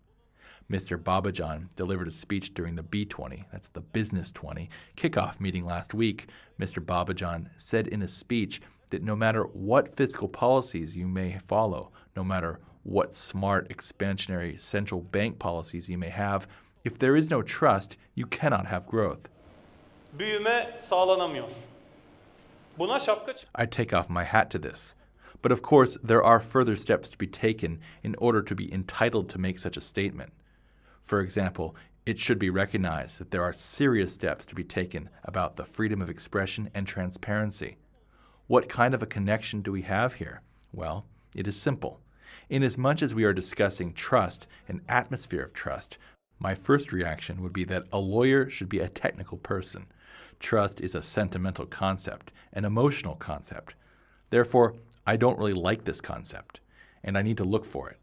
Mr. Babacan delivered a speech during the B20, that's the Business 20, kickoff meeting last week. Mr. Babacan said in his speech that no matter what fiscal policies you may follow, no matter what smart expansionary central bank policies you may have, if there is no trust, you cannot have growth. Büyüme sağlanamıyor. Buna şapka I take off my hat to this. But of course, there are further steps to be taken in order to be entitled to make such a statement. For example, it should be recognized that there are serious steps to be taken about the freedom of expression and transparency. What kind of a connection do we have here? Well, it is simple. Inasmuch as we are discussing trust, an atmosphere of trust, my first reaction would be that a lawyer should be a technical person. Trust is a sentimental concept, an emotional concept. Therefore, I don't really like this concept, and I need to look for it.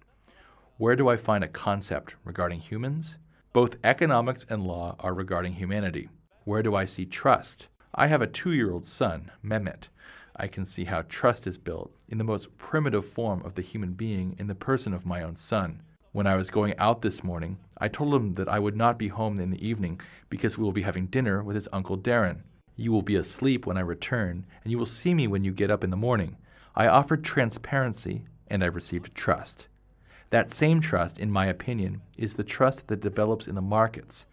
Where do I find a concept regarding humans? Both economics and law are regarding humanity. Where do I see trust? I have a 2-year-old son, Mehmet. I can see how trust is built in the most primitive form of the human being in the person of my own son. When I was going out this morning, I told him that I would not be home in the evening because we will be having dinner with his uncle Daron. You will be asleep when I return, and you will see me when you get up in the morning. I offered transparency, and I received trust. That same trust, in my opinion, is the trust that develops in the markets.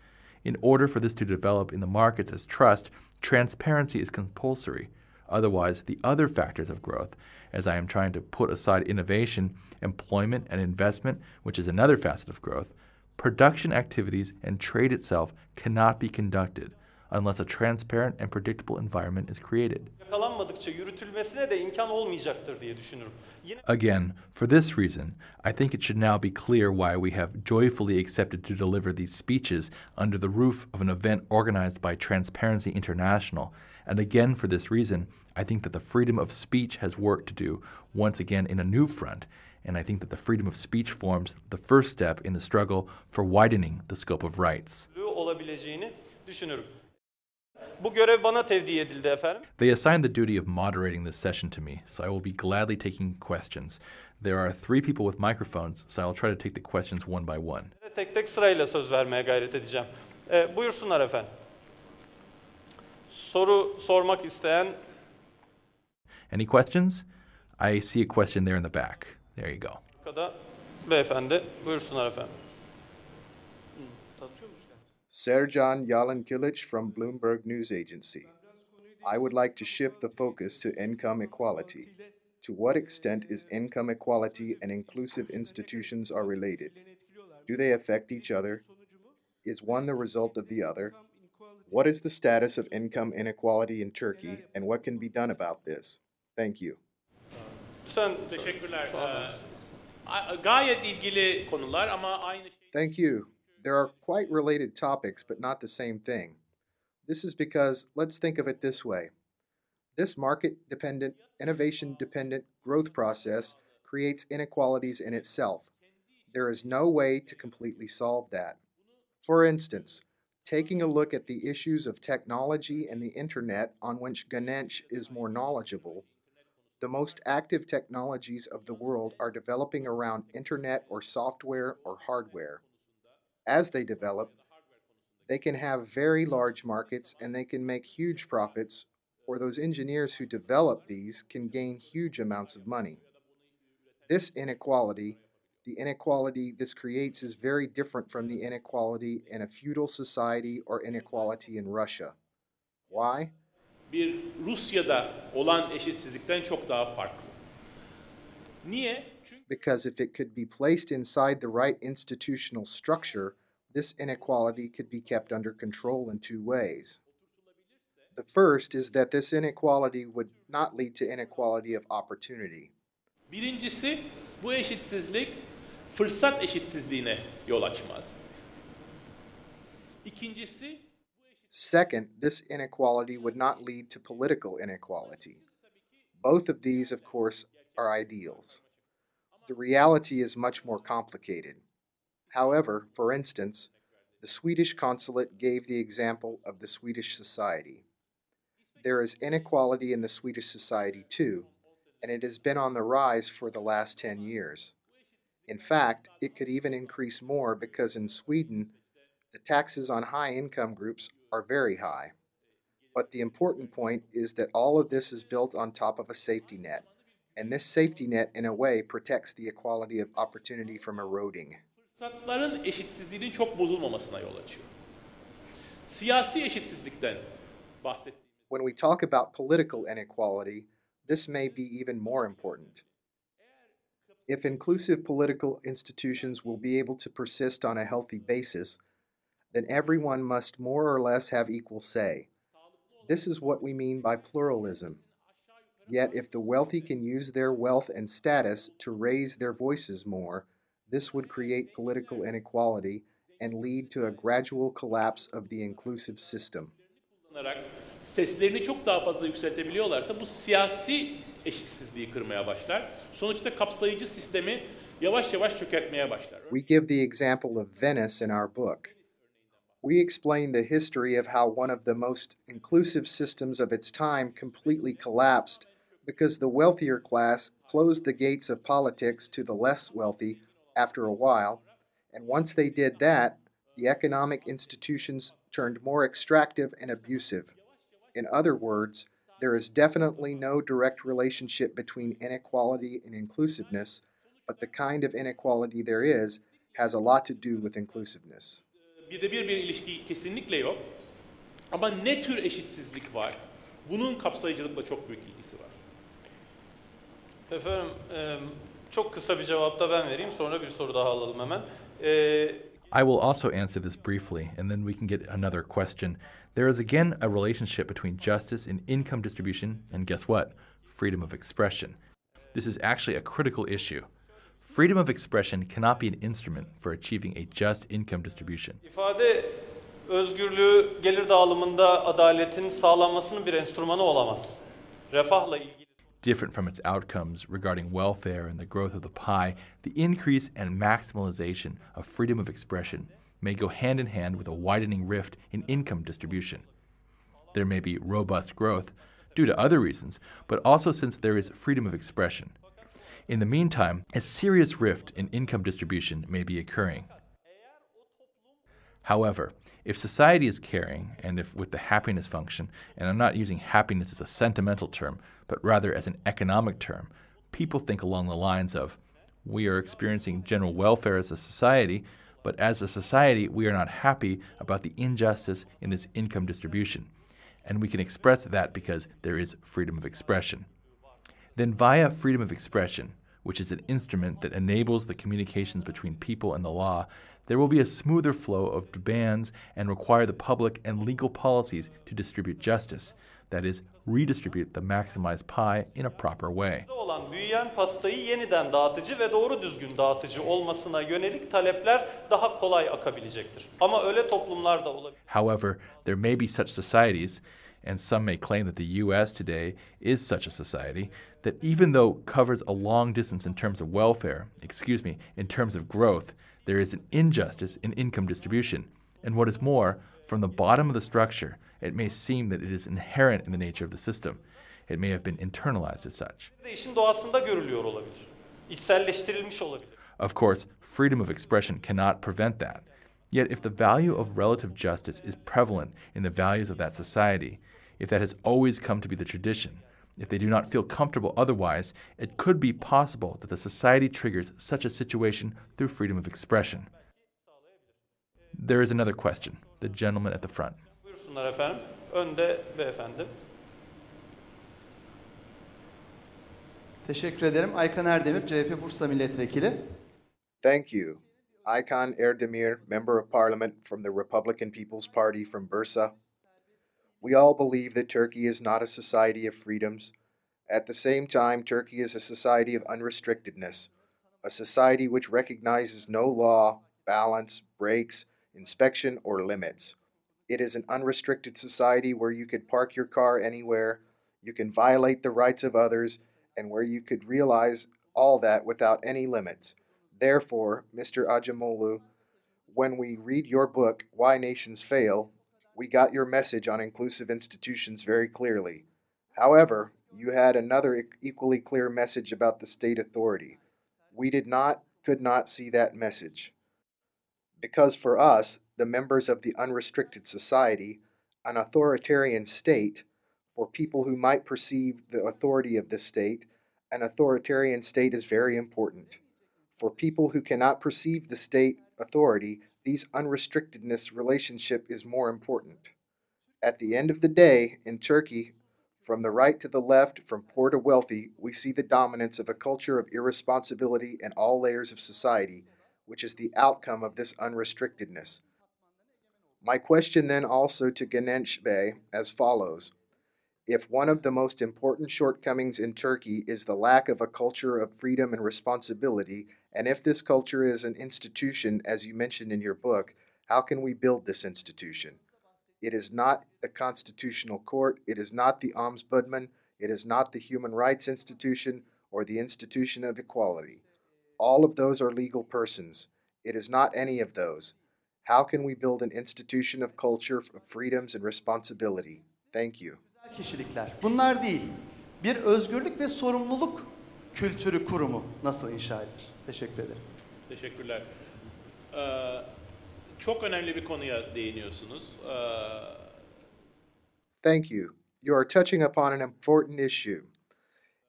In order for this to develop in the markets as trust, transparency is compulsory. Otherwise, the other factors of growth, as I am trying to put aside innovation, employment, and investment, which is another facet of growth, production activities and trade itself cannot be conducted unless a transparent and predictable environment is created. Yakalanmadıkça yürütülmesine de imkan olmayacaktır diye düşünürüm. Again, for this reason, I think it should now be clear why we have joyfully accepted to deliver these speeches under the roof of an event organized by Transparency International. And again, for this reason, I think that the freedom of speech has work to do, once again in a new front, and I think that the freedom of speech forms the first step in the struggle for widening the scope of rights. Olabileceğini düşünürüm. Bu görev bana tevdi edildi efendim. They assigned the duty of moderating this session to me, so I will be gladly taking questions. There are 3 people with microphones, so I'll try to take the questions one by one. Tek tek sırayla söz vermeye gayret edeceğim. Buyursunlar efendim. Soru sormak isteyen... Any questions? I see a question there in the back. There you go. Arkada beyefendi, buyursunlar efendim. Serjan Yalankilic from Bloomberg News Agency. I would like to shift the focus to income equality. To what extent is income equality and inclusive institutions are related? Do they affect each other? Is one the result of the other? What is the status of income inequality in Turkey, and what can be done about this? Thank you. Teşekkürler. Gayet ilgili konular ama aynı şey. Thank you. There are quite related topics, but not the same thing. This is because, let's think of it this way. This market-dependent, innovation-dependent growth process creates inequalities in itself. There is no way to completely solve that. For instance, taking a look at the issues of technology and the internet on which Gönenç is more knowledgeable, the most active technologies of the world are developing around internet or software or hardware. As they develop, they can have very large markets and they can make huge profits, or those engineers who develop these can gain huge amounts of money. This inequality, the inequality this creates, is very different from the inequality in a feudal society or inequality in Russia. Why? Bir Rusya'da olan eşitsizlikten çok daha farklı. Niye? Because if it could be placed inside the right institutional structure, this inequality could be kept under control in 2 ways. The first is that this inequality would not lead to inequality of opportunity. Birincisi, bu eşitsizlik fırsat eşitsizliğine yol açmaz. İkincisi, Second, this inequality would not lead to political inequality. Both of these, of course, are ideals. The reality is much more complicated. However, for instance, the Swedish consulate gave the example of the Swedish society. There is inequality in the Swedish society too, and it has been on the rise for the last 10 years. In fact, it could even increase more because in Sweden, the taxes on high income groups are very high. But the important point is that all of this is built on top of a safety net, and this safety net in a way protects the equality of opportunity from eroding. fırsatların eşitsizliğinin çok bozulmamasına yol açıyor. Siyasi eşitsizlikten bahsettiğimiz. When we talk about political inequality, this may be even more important. If inclusive political institutions will be able to persist on a healthy basis, then everyone must more or less have equal say. This is what we mean by pluralism. Yet if the wealthy can use their wealth and status to raise their voices more, this would create political inequality and lead to a gradual collapse of the inclusive system. Seslerini çok daha fazla yükseltebiliyorlarsa bu siyasi eşitsizliği kırmaya başlar. Sonuçta kapsayıcı sistemi yavaş yavaş çökertmeye başlar. We give the example of Venice in our book. We explain the history of how one of the most inclusive systems of its time completely collapsed because the wealthier class closed the gates of politics to the less wealthy after a while, and once they did that, the economic institutions turned more extractive and abusive. In other words, there is definitely no direct relationship between inequality and inclusiveness, but the kind of inequality there is has a lot to do with inclusiveness. Bir ilişki kesinlikle yok. Ama ne tür eşitsizlik var? Bunun kapsayıcılıkla çok büyük ilgisi var. Efendim, çok kısa bir cevap da ben vereyim, sonra bir soru daha alalım hemen. I will also answer this briefly, and then we can get another question. There is again a relationship between justice and income distribution, and guess what? Freedom of expression. This is actually a critical issue. Freedom of expression cannot be an instrument for achieving a just income distribution. İfade özgürlüğü gelir dağılımında adaletin sağlanmasının bir enstrümanı olamaz. Refahla ilgili Different from its outcomes regarding welfare and the growth of the pie, the increase and maximalization of freedom of expression may go hand in hand with a widening rift in income distribution. There may be robust growth due to other reasons, but also since there is freedom of expression. In the meantime, a serious rift in income distribution may be occurring. However, if society is caring, and if with the happiness function, and I'm not using happiness as a sentimental term, but rather as an economic term, people think along the lines of, we are experiencing general welfare as a society, but as a society we are not happy about the injustice in this income distribution, and we can express that because there is freedom of expression. Then via freedom of expression, which is an instrument that enables the communications between people and the law, there will be a smoother flow of demands and require the public and legal policies to distribute justice, that is, redistribute the maximized pie in a proper way. olan büyüyen pastayı yeniden dağıtıcı ve doğru düzgün dağıtıcı olmasına yönelik talepler daha kolay akabilecektir. Ama öyle toplumlar da olabilir. However, there may be such societies, and some may claim that the U.S. today is such a society, that even though covers a long distance in terms of welfare, in terms of growth, there is an injustice in income distribution. And what is more, from the bottom of the structure, it may seem that it is inherent in the nature of the system. It may have been internalized as such. İşin doğasında görülüyor olabilir. İçselleştirilmiş olabilir. Of course, freedom of expression cannot prevent that. Yet if the value of relative justice is prevalent in the values of that society, if that has always come to be the tradition, if they do not feel comfortable otherwise, it could be possible that the society triggers such a situation through freedom of expression. There is another question. The gentleman at the front. Buyursunlar efendim. Önde beyefendi. Teşekkür ederim. Aykan Erdemir, CHP Bursa Milletvekili. Thank you. Aykan Erdemir, Member of Parliament from the Republican People's Party from Bursa. We all believe that Turkey is not a society of freedoms. At the same time, Turkey is a society of unrestrictedness, a society which recognizes no law, balance, breaks, inspection, or limits. It is an unrestricted society where you could park your car anywhere, you can violate the rights of others, and where you could realize all that without any limits. Therefore, Mr. Acemoğlu, when we read your book, Why Nations Fail, we got your message on inclusive institutions very clearly. However, you had another equally clear message about the state authority. We could not see that message. Because for us, the members of the unrestricted society, an authoritarian state, for people who might perceive the authority of the state, an authoritarian state is very important. For people who cannot perceive the state authority, these unrestrictedness relationship is more important. At the end of the day, in Turkey, from the right to the left, from poor to wealthy, we see the dominance of a culture of irresponsibility in all layers of society, which is the outcome of this unrestrictedness. My question then also to Gönenç Bey as follows. If one of the most important shortcomings in Turkey is the lack of a culture of freedom and responsibility, and if this culture is an institution, as you mentioned in your book, how can we build this institution? It is not the Constitutional Court, it is not the Ombudsman, it is not the Human Rights Institution, or the Institution of Equality. All of those are legal persons. It is not any of those. How can we build an institution of culture, of freedoms and responsibility? Thank you. Kişilikler. Bunlar değil. Bir özgürlük ve sorumluluk kültürü kurumu nasıl inşa edilir? Teşekkür ederim. Teşekkürler. Çok önemli bir konuya değiniyorsunuz. Thank you. You are touching upon an important issue.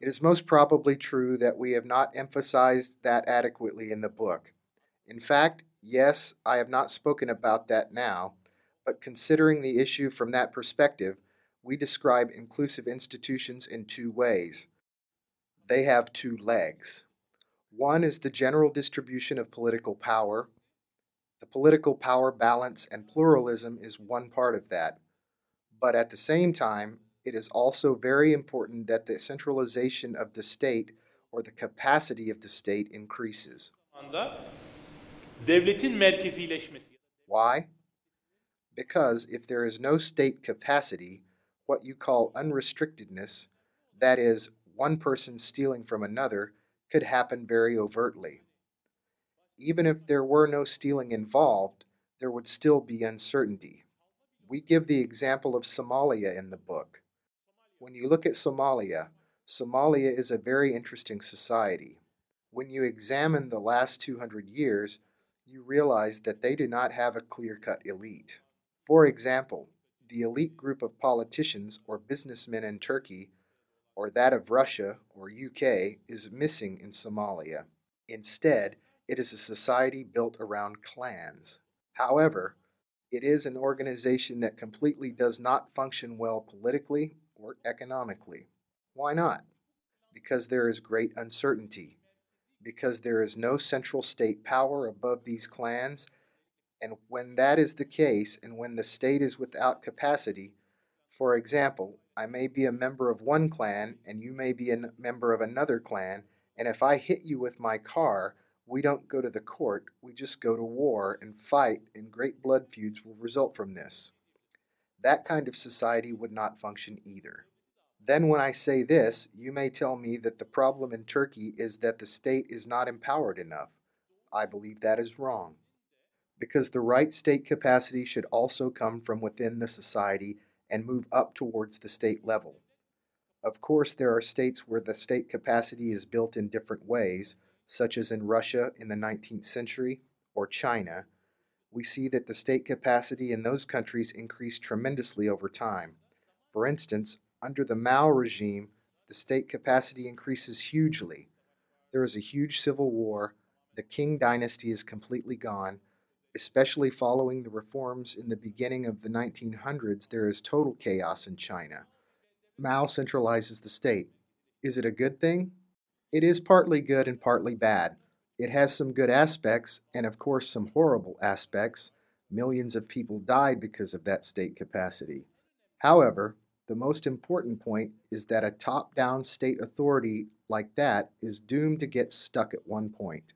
It is most probably true that we have not emphasized that adequately in the book. In fact, yes, I have not spoken about that now, but considering the issue from that perspective, We describe inclusive institutions in two ways. They have two legs. One is the general distribution of political power. The political power balance and pluralism is one part of that. But at the same time, it is also very important that the centralization of the state or the capacity of the state increases. Devletin merkezileşmesi. Why? Because if there is no state capacity, what you call unrestrictedness, that is, one person stealing from another, could happen very overtly. Even if there were no stealing involved, there would still be uncertainty. We give the example of Somalia in the book. When you look at Somalia, Somalia is a very interesting society. When you examine the last 200 years, you realize that they do not have a clear-cut elite. For example, the elite group of politicians or businessmen in Turkey, or that of Russia or UK, is missing in Somalia. Instead, it is a society built around clans. However, it is an organization that completely does not function well politically or economically. Why not? Because there is great uncertainty. Because there is no central state power above these clans, and when that is the case, and when the state is without capacity, for example, I may be a member of one clan, and you may be a member of another clan, and if I hit you with my car, we don't go to the court, we just go to war and fight, and great blood feuds will result from this. That kind of society would not function either. Then when I say this, you may tell me that the problem in Turkey is that the state is not empowered enough. I believe that is wrong. Because the right state capacity should also come from within the society and move up towards the state level. Of course, there are states where the state capacity is built in different ways, such as in Russia in the 19th century or China. We see that the state capacity in those countries increased tremendously over time. For instance, under the Mao regime, the state capacity increases hugely. There is a huge civil war, the Qing dynasty is completely gone, especially following the reforms in the beginning of the 1900s, there is total chaos in China. Mao centralizes the state. Is it a good thing? It is partly good and partly bad. It has some good aspects, and of course some horrible aspects. Millions of people died because of that state capacity. However, the most important point is that a top-down state authority like that is doomed to get stuck at one point.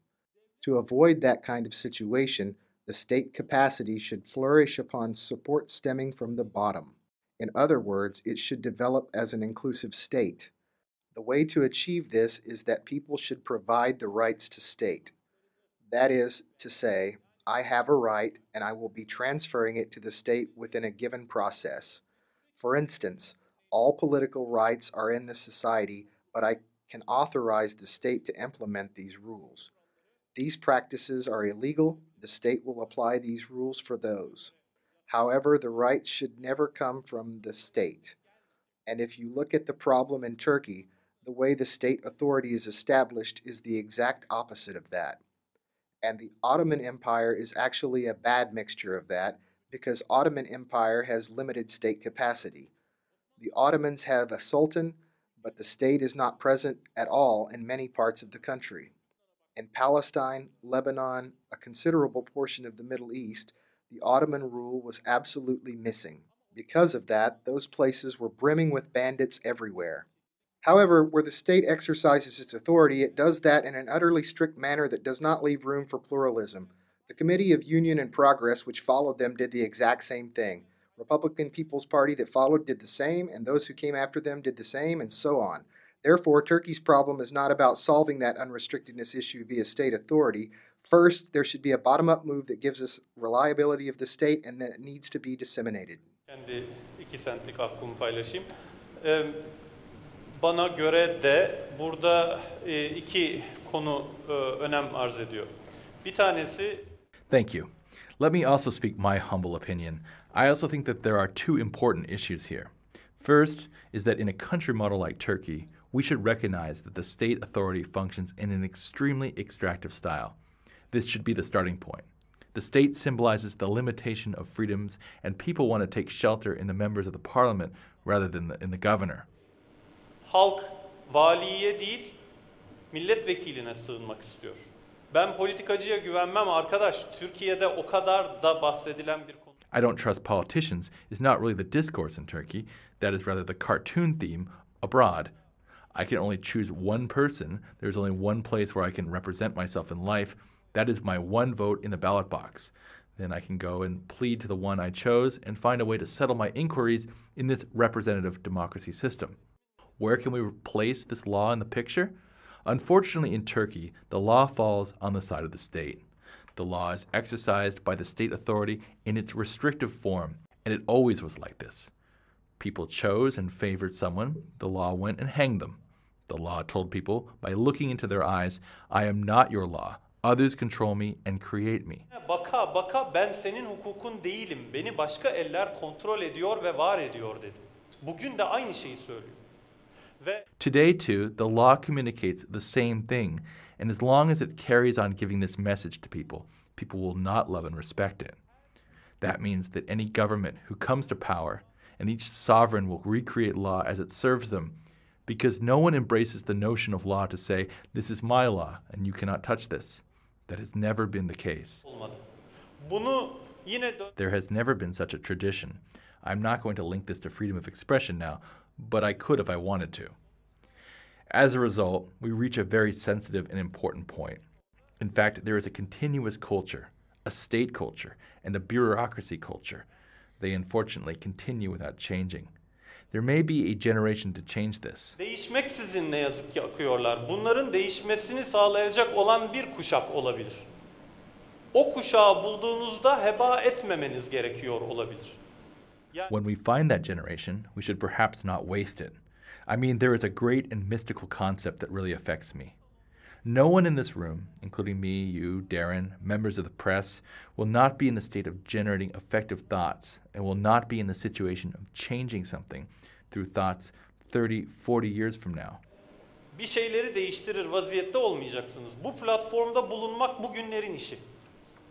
To avoid that kind of situation, the state capacity should flourish upon support stemming from the bottom. In other words, it should develop as an inclusive state. The way to achieve this is that people should provide the rights to state. That is to say, I have a right and I will be transferring it to the state within a given process. For instance, all political rights are in the society, but I can authorize the state to implement these rules. These practices are illegal. The state will apply these rules for those. However, the rights should never come from the state. And if you look at the problem in Turkey, the way the state authority is established is the exact opposite of that. And the Ottoman Empire is actually a bad mixture of that because Ottoman Empire has limited state capacity. The Ottomans have a sultan, but the state is not present at all in many parts of the country. In Palestine, Lebanon, a considerable portion of the Middle East, the Ottoman rule was absolutely missing. Because of that, those places were brimming with bandits everywhere. However, where the state exercises its authority, it does that in an utterly strict manner that does not leave room for pluralism. The Committee of Union and Progress, which followed them, did the exact same thing. Republican People's Party that followed did the same, and those who came after them did the same, and so on. Therefore, Turkey's problem is not about solving that unrestrictedness issue via state authority. First, there should be a bottom-up move that gives us reliability of the state and that needs to be disseminated. Kendi 2 centlik aklımı paylaşayım. Bana göre de burada iki konu önem arz ediyor. Bir tanesi... Thank you. Let me also speak my humble opinion. I also think that there are two important issues here. First is that in a country model like Turkey, we should recognize that the state authority functions in an extremely extractive style. This should be the starting point. The state symbolizes the limitation of freedoms, and people want to take shelter in the members of the parliament rather than in the governor. Halk valiye değil, milletvekiline sığınmak istiyor. Ben politikacıya güvenmem arkadaş. Türkiye'de o kadar da bahsedilen bir konu. I don't trust politicians is not really the discourse in Turkey. That is rather the cartoon theme abroad. I can only choose one person. There's only one place where I can represent myself in life. That is my one vote in the ballot box. Then I can go and plead to the one I chose and find a way to settle my inquiries in this representative democracy system. Where can we replace this law in the picture? Unfortunately, in Turkey, the law falls on the side of the state. The law is exercised by the state authority in its restrictive form, and it always was like this. People chose and favored someone, the law went and hanged them. The law told people, by looking into their eyes, I am not your law. Others control me and create me. Baka baka ben senin hukukun değilim. Beni başka eller kontrol ediyor ve var ediyor dedi. Bugün de aynı şeyi söylüyor. Today, too, the law communicates the same thing, and as long as it carries on giving this message to people, people will not love and respect it. That means that any government who comes to power, and each sovereign will recreate law as it serves them, because no one embraces the notion of law to say, this is my law, and you cannot touch this. That has never been the case. There has never been such a tradition. I'm not going to link this to freedom of expression now, but I could if I wanted to. As a result, we reach a very sensitive and important point. In fact, there is a continuous culture, a state culture, and a bureaucracy culture. They unfortunately continue without changing. There may be a generation to change this. Değişmeksizin ne yazık ki akıyorlar. Bunların değişmesini sağlayacak olan bir kuşak olabilir. O kuşağı bulduğunuzda heba etmemeniz gerekiyor olabilir. When we find that generation, we should perhaps not waste it. I mean, there is a great and mystical concept that really affects me. No one in this room, including me, you, Daron, members of the press, will not be in the state of generating effective thoughts and will not be in the situation of changing something through thoughts 30, 40 years from now. Bir şeyleri değiştirir vaziyette olmayacaksınız. Bu platformda bulunmak bugünlerin işi.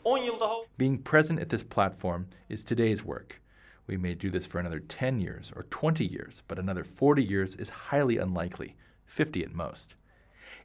10 yıl daha... Being present at this platform is today's work. We may do this for another 10 years or 20 years, but another 40 years is highly unlikely, 50 at most.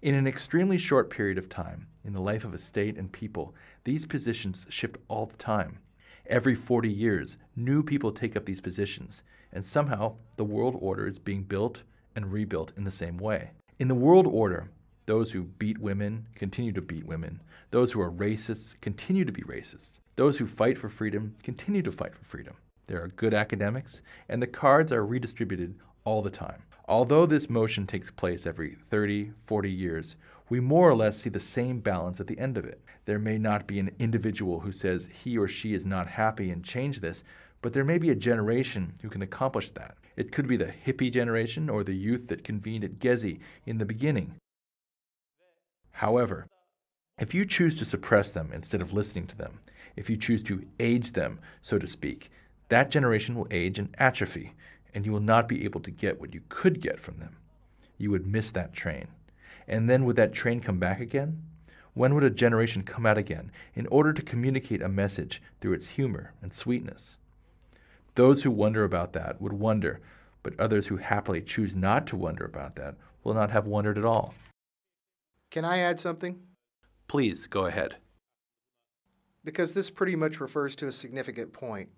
In an extremely short period of time, in the life of a state and people, these positions shift all the time. Every 40 years, new people take up these positions, and somehow the world order is being built and rebuilt in the same way. In the world order, those who beat women continue to beat women. Those who are racists continue to be racists. Those who fight for freedom continue to fight for freedom. There are good academics, and the cards are redistributed all the time. Although this motion takes place every 30, 40 years, we more or less see the same balance at the end of it. There may not be an individual who says he or she is not happy and change this, but there may be a generation who can accomplish that. It could be the hippie generation or the youth that convened at Gezi in the beginning. However, if you choose to suppress them instead of listening to them, if you choose to age them, so to speak, that generation will age and atrophy, and you will not be able to get what you could get from them. You would miss that train. And then would that train come back again? When would a generation come out again in order to communicate a message through its humor and sweetness? Those who wonder about that would wonder, but others who happily choose not to wonder about that will not have wondered at all. Can I add something? Please, go ahead. Because this pretty much refers to a significant point.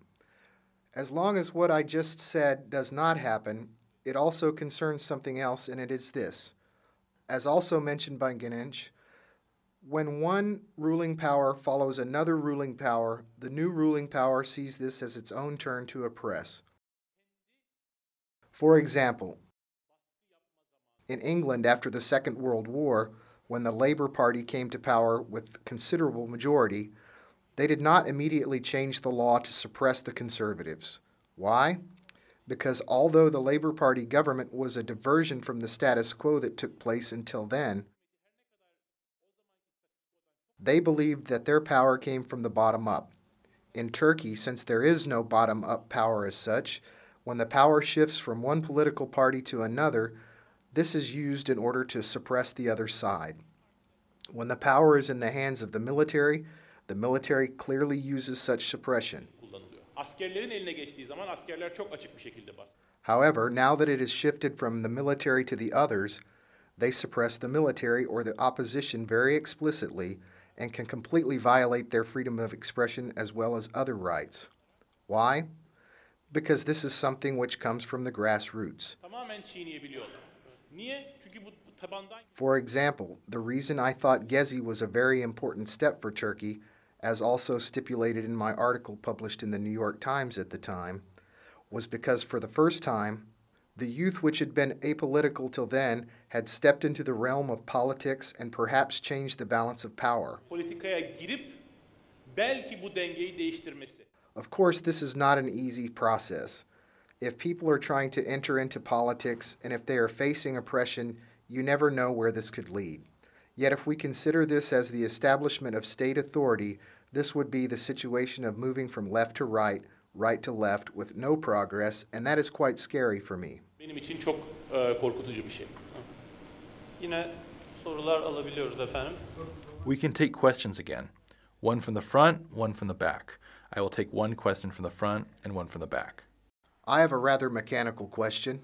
As long as what I just said does not happen, it also concerns something else, and it is this. As also mentioned by Gönenç, when one ruling power follows another ruling power, the new ruling power sees this as its own turn to oppress. For example, in England after the Second World War, when the Labour Party came to power with considerable majority, they did not immediately change the law to suppress the Conservatives. Why? Because although the Labour Party government was a diversion from the status quo that took place until then, they believed that their power came from the bottom up. In Turkey, since there is no bottom-up power as such, when the power shifts from one political party to another, this is used in order to suppress the other side. When the power is in the hands of the military, The military clearly uses such suppression. kullanılıyor. Askerlerin eline geçtiği zaman askerler çok açık bir şekilde bas. However, now that it has shifted from the military to the others, they suppress the military or the opposition very explicitly and can completely violate their freedom of expression as well as other rights. Why? Because this is something which comes from the grassroots. Tamamen çiğneyebiliyorlar. Niye? Çünkü bu tabandan... For example, the reason I thought Gezi was a very important step for Turkey, as also stipulated in my article published in the New York Times at the time, was because for the first time, the youth which had been apolitical till then had stepped into the realm of politics and perhaps changed the balance of power. Politikaya girip belki bu dengeyi değiştirmesi. Of course, this is not an easy process. If people are trying to enter into politics and if they are facing oppression, you never know where this could lead. Yet if we consider this as the establishment of state authority, this would be the situation of moving from left to right, right to left with no progress, and that is quite scary for me. Benim için çok korkutucu bir şey. Yine sorular alabiliyoruz efendim. We can take questions again. One from the front, one from the back. I will take one question from the front and one from the back. I have a rather mechanical question.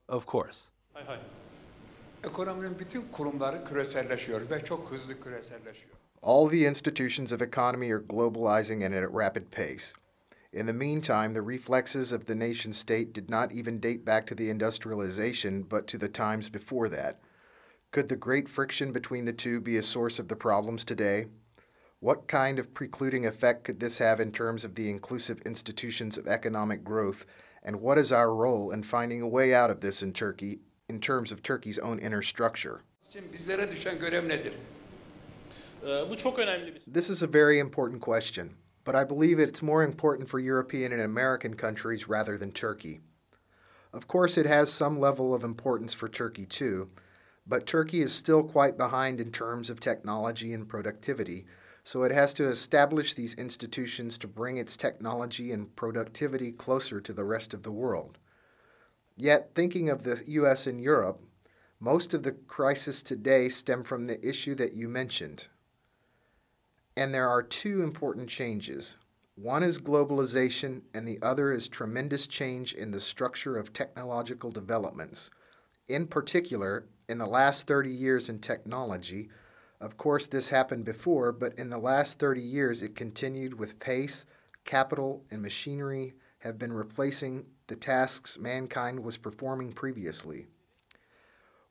Of course. Hay hay. Ekonominin bütün kurumları küreselleşiyor ve çok hızlı küreselleşiyor. All the institutions of economy are globalizing and at a rapid pace. In the meantime, the reflexes of the nation state did not even date back to the industrialization, but to the times before that. Could the great friction between the two be a source of the problems today? What kind of precluding effect could this have in terms of the inclusive institutions of economic growth, and what is our role in finding a way out of this in Turkey, in terms of Turkey's own inner structure? Şimdi bizlere düşen görev nedir? Bu çok önemli bir... This is a very important question, but I believe it's more important for European and American countries rather than Turkey. Of course, it has some level of importance for Turkey too, but Turkey is still quite behind in terms of technology and productivity, so it has to establish these institutions to bring its technology and productivity closer to the rest of the world. Yet, thinking of the U.S. and Europe, most of the crisis today stem from the issue that you mentioned. And there are two important changes. One is globalization, and the other is tremendous change in the structure of technological developments. In particular, in the last 30 years in technology, of course this happened before, but in the last 30 years it continued with pace, capital, and machinery have been replacing the tasks mankind was performing previously.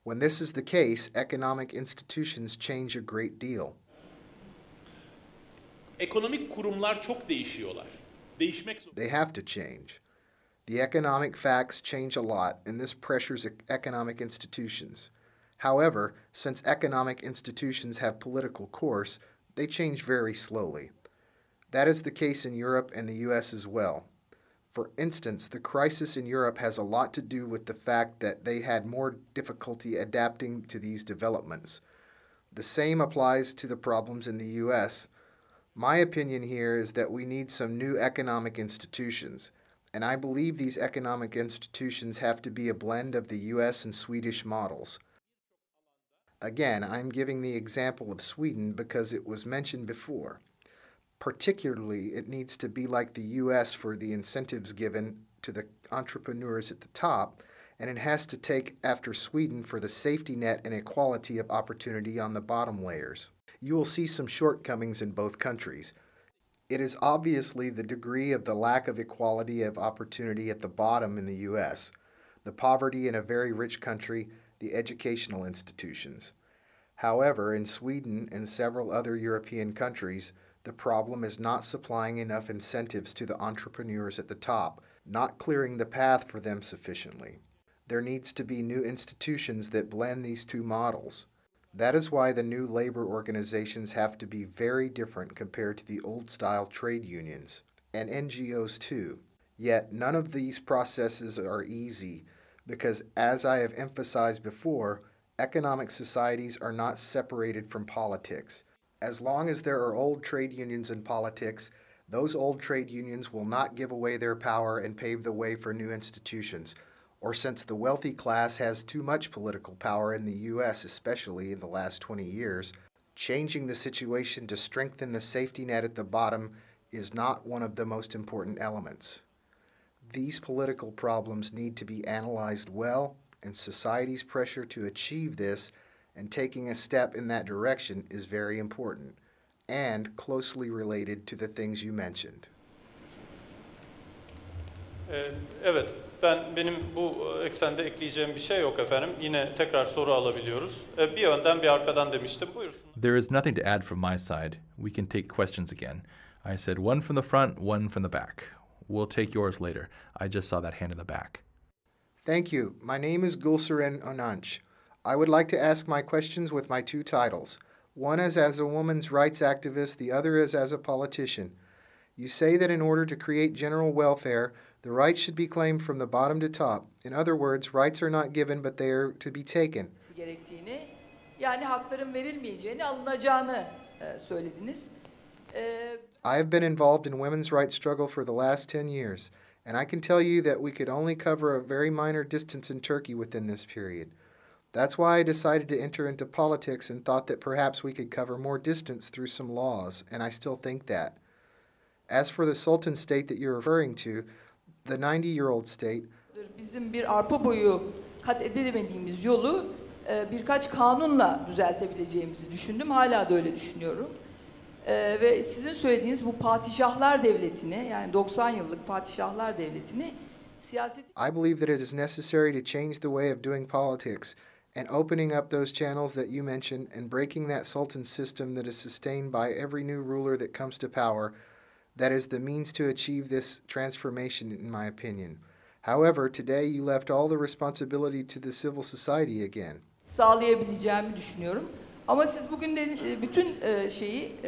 When this is the case, economic institutions change a great deal. Ekonomik kurumlar çok değişiyorlar. Değişmek zorunda. They have to change. The economic facts change a lot, and this pressures economic institutions. However, since economic institutions have political course, they change very slowly. That is the case in Europe and the U.S. as well. For instance, the crisis in Europe has a lot to do with the fact that they had more difficulty adapting to these developments. The same applies to the problems in the U.S. My opinion here is that we need some new economic institutions, and I believe these economic institutions have to be a blend of the U.S. and Swedish models. Again, I'm giving the example of Sweden because it was mentioned before. Particularly, it needs to be like the U.S. for the incentives given to the entrepreneurs at the top, and it has to take after Sweden for the safety net and equality of opportunity on the bottom layers. You will see some shortcomings in both countries. It is obviously the degree of the lack of equality of opportunity at the bottom in the U.S., the poverty in a very rich country, the educational institutions. However, in Sweden and several other European countries, the problem is not supplying enough incentives to the entrepreneurs at the top, not clearing the path for them sufficiently. There needs to be new institutions that blend these two models. That is why the new labor organizations have to be very different compared to the old-style trade unions, and NGOs too. Yet none of these processes are easy because, as I have emphasized before, economic societies are not separated from politics. As long as there are old trade unions in politics, those old trade unions will not give away their power and pave the way for new institutions. Or since the wealthy class has too much political power in the U.S., especially in the last 20 years, Changing the situation to strengthen the safety net at the bottom is not one of the most important elements. These political problems need to be analyzed well, and society's pressure to achieve this and taking a step in that direction is very important and closely related to the things you mentioned. Evet, benim bu eksende ekleyeceğim bir şey yok efendim. Yine tekrar soru alabiliyoruz. Bir önden bir arkadan demiştim. Buyursunlar. There is nothing to add from my side. We can take questions again. I said one from the front, one from the back. We'll take yours later. I just saw that hand in the back. Thank you. My name is Gülseren Onanç. I would like to ask my questions with my two titles. One is as a women's rights activist, the other is as a politician. You say that in order to create general welfare, the rights should be claimed from the bottom to top. In other words, rights are not given but they are to be taken. Gerektiğini, yani hakların verilmeyeceğini, alınacağını söylediniz. I have been involved in women's rights struggle for the last 10 years, and I can tell you that we could only cover a very minor distance in Turkey within this period. That's why I decided to enter into politics and thought that perhaps we could cover more distance through some laws, and I still think that. As for the Sultan state that you're referring to, the 90-year-old state, bizim bir arpa boyu kat edemediğimiz yolu birkaç kanunla düzeltebileceğimizi düşündüm. Hala da öyle düşünüyorum. Ve sizin söylediğiniz bu padişahlar devletini, yani 90 yıllık padişahlar devletini siyaset... I believe that it is necessary to change the way of doing politics and opening up those channels that you mentioned and breaking that sultan system that is sustained by every new ruler that comes to power. That is the means to achieve this transformation, in my opinion. However, today you left all the responsibility to the civil society again. Sağlayabileceğimi düşünüyorum. Ama siz bugün de bütün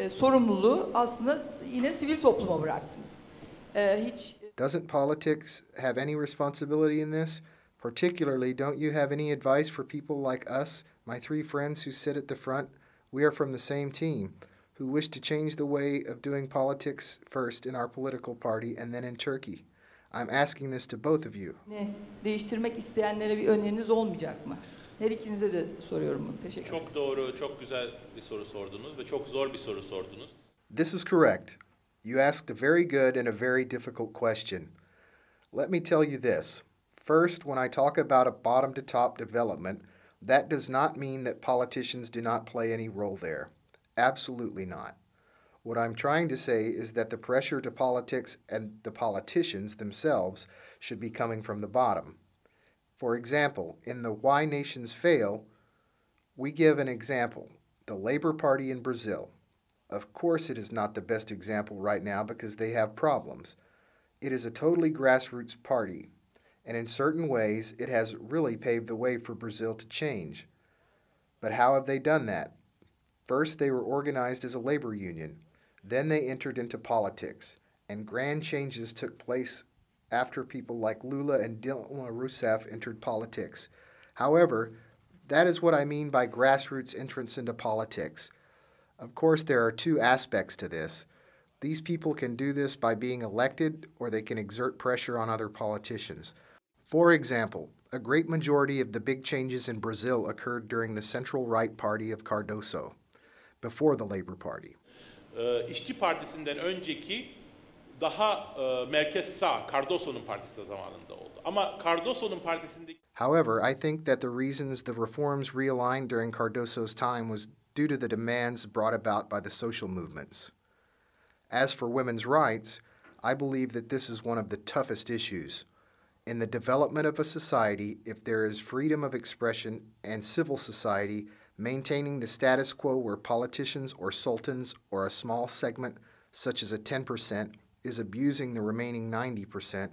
sorumluluğu aslında yine sivil topluma bıraktınız. Doesn't politics have any responsibility in this? Particularly, don't you have any advice for people like us, my three friends who sit at the front? We are from the same team, who wish to change the way of doing politics first in our political party and then in Turkey. I'm asking this to both of you. Değiştirmek isteyenlere bir öneriniz olmayacak mı? Her ikinize de soruyorum bunu. Teşekkür ederim. Çok doğru, çok güzel bir soru sordunuz ve çok zor bir soru sordunuz. This is correct. You asked a very good and a very difficult question. Let me tell you this. First, when I talk about a bottom-to-top development, that does not mean that politicians do not play any role there. Absolutely not. What I'm trying to say is that the pressure to politics and the politicians themselves should be coming from the bottom. For example, in the Why Nations Fail, we give an example, the Labor Party in Brazil. Of course it is not the best example right now because they have problems. It is a totally grassroots party, and in certain ways it has really paved the way for Brazil to change. But how have they done that? First, they were organized as a labor union. Then they entered into politics, and grand changes took place after people like Lula and Dilma Rousseff entered politics. However, that is what I mean by grassroots entrance into politics. Of course, there are two aspects to this. These people can do this by being elected, or they can exert pressure on other politicians. For example, a great majority of the big changes in Brazil occurred during the central-right party of Cardoso, before the Labor Party. İşçi Partisi'nden önceki daha merkez sağ, Cardoso'nun partisi zamanında oldu. Ama Cardoso'nun partisindeki... However, I think that the reasons the reforms realigned during Cardoso's time was due to the demands brought about by the social movements. As for women's rights, I believe that this is one of the toughest issues. In the development of a society, if there is freedom of expression and civil society, maintaining the status quo where politicians or sultans or a small segment, such as a 10%, is abusing the remaining 90%,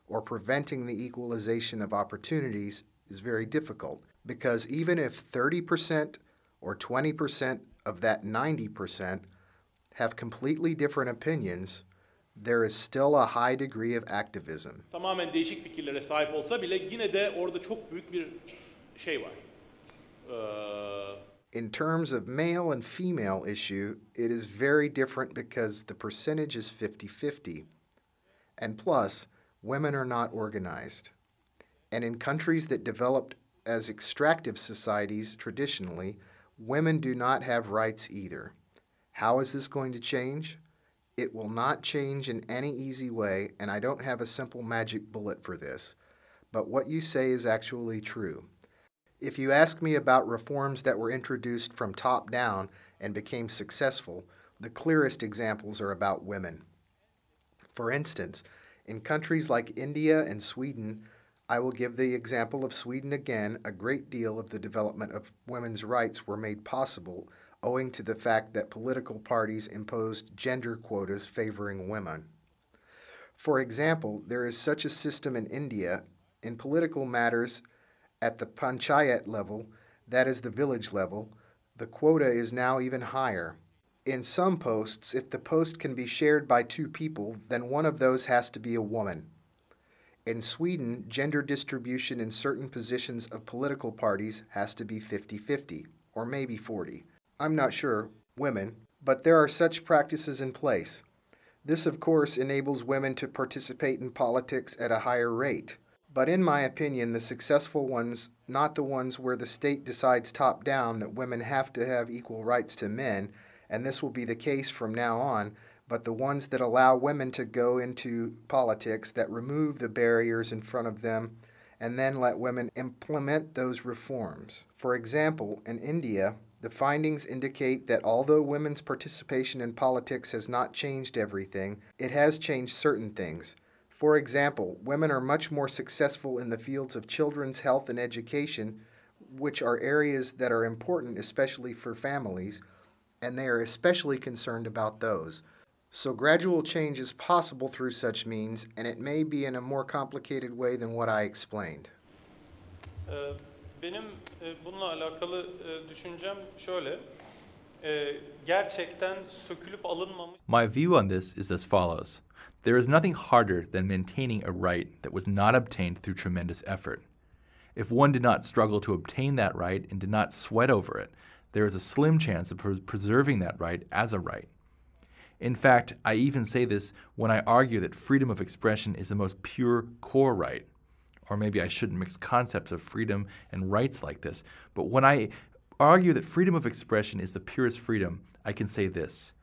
or preventing the equalization of opportunities is very difficult. Because even if 30% or 20% of that 90% have completely different opinions, there is still a high degree of activism. Tamamen değişik fikirlere sahip olsa bile yine de orada çok büyük bir şey var. In terms of male and female issue, it is very different because the percentage is 50-50. And plus, women are not organized. And in countries that developed as extractive societies traditionally, Women do not have rights either. How is this going to change? It will not change in any easy way, and I don't have a simple magic bullet for this. But what you say is actually true. If you ask me about reforms that were introduced from top down and became successful, the clearest examples are about women. For instance, in countries like India and Sweden, I will give the example of Sweden again, a great deal of the development of women's rights were made possible owing to the fact that political parties imposed gender quotas favoring women. For example, there is such a system in India. In political matters at the panchayat level, that is the village level, the quota is now even higher. In some posts, if the post can be shared by two people, then one of those has to be a woman. In Sweden, gender distribution in certain positions of political parties has to be 50-50, or maybe 40. I'm not sure, women, but there are such practices in place. This, of course, enables women to participate in politics at a higher rate. But in my opinion, the successful ones, not the ones where the state decides top-down that women have to have equal rights to men, and this will be the case from now on, but the ones that allow women to go into politics, that remove the barriers in front of them, and then let women implement those reforms. For example, in India, the findings indicate that although women's participation in politics has not changed everything, it has changed certain things. For example, women are much more successful in the fields of children's health and education, which are areas that are important especially for families, and they are especially concerned about those. So gradual change is possible through such means, and it may be in a more complicated way than what I explained. Benim bununla alakalı düşüncem şöyle. Gerçekten sökülüp alınmamış. My view on this is as follows. There is nothing harder than maintaining a right that was not obtained through tremendous effort. If one did not struggle to obtain that right and did not sweat over it, there is a slim chance of preserving that right as a right. In fact, I even say this when I argue that freedom of expression is the most pure core right. Or maybe I shouldn't mix concepts of freedom and rights like this, but when I argue that freedom of expression is the purest freedom, I can say this.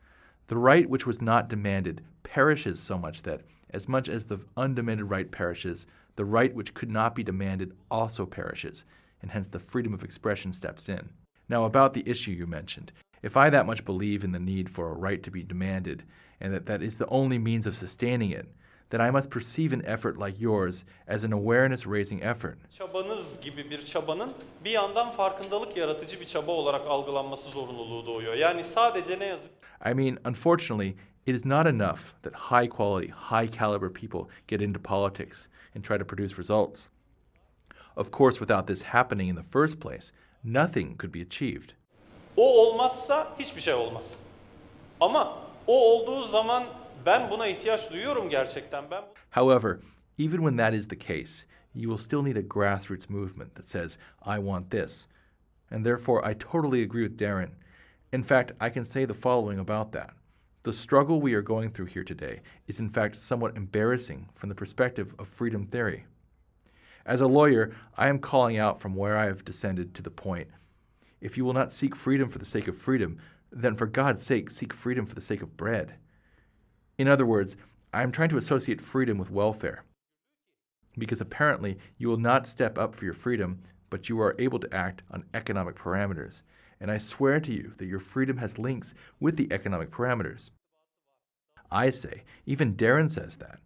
The right which was not demanded perishes so much that, as much as the undemanded right perishes, the right which could not be demanded also perishes, and hence the freedom of expression steps in. Now about the issue you mentioned, if I that much believe in the need for a right to be demanded, and that that is the only means of sustaining it, then I must perceive an effort like yours as an awareness-raising effort. Çabanız gibi bir çabanın bir yandan farkındalık yaratıcı bir çaba olarak algılanması zorunluluğu doğuyor. Yani sadece ne yazık. I mean, unfortunately, it is not enough that high-quality, high-caliber people get into politics and try to produce results. Of course, without this happening in the first place, nothing could be achieved. O olmazsa hiçbir şey olmaz. Ama o olduğu zaman ben buna ihtiyaç duyuyorum gerçekten. However, even when that is the case, you will still need a grassroots movement that says, I want this. And therefore, I totally agree with Daron. In fact, I can say the following about that. The struggle we are going through here today is in fact somewhat embarrassing from the perspective of freedom theory. As a lawyer, I am calling out from where I have descended to the point, if you will not seek freedom for the sake of freedom, then for God's sake, seek freedom for the sake of bread. In other words, I am trying to associate freedom with welfare, because apparently you will not step up for your freedom, but you are able to act on economic parameters. And I swear to you that your freedom has links with the economic parameters. I say, even Daron says that.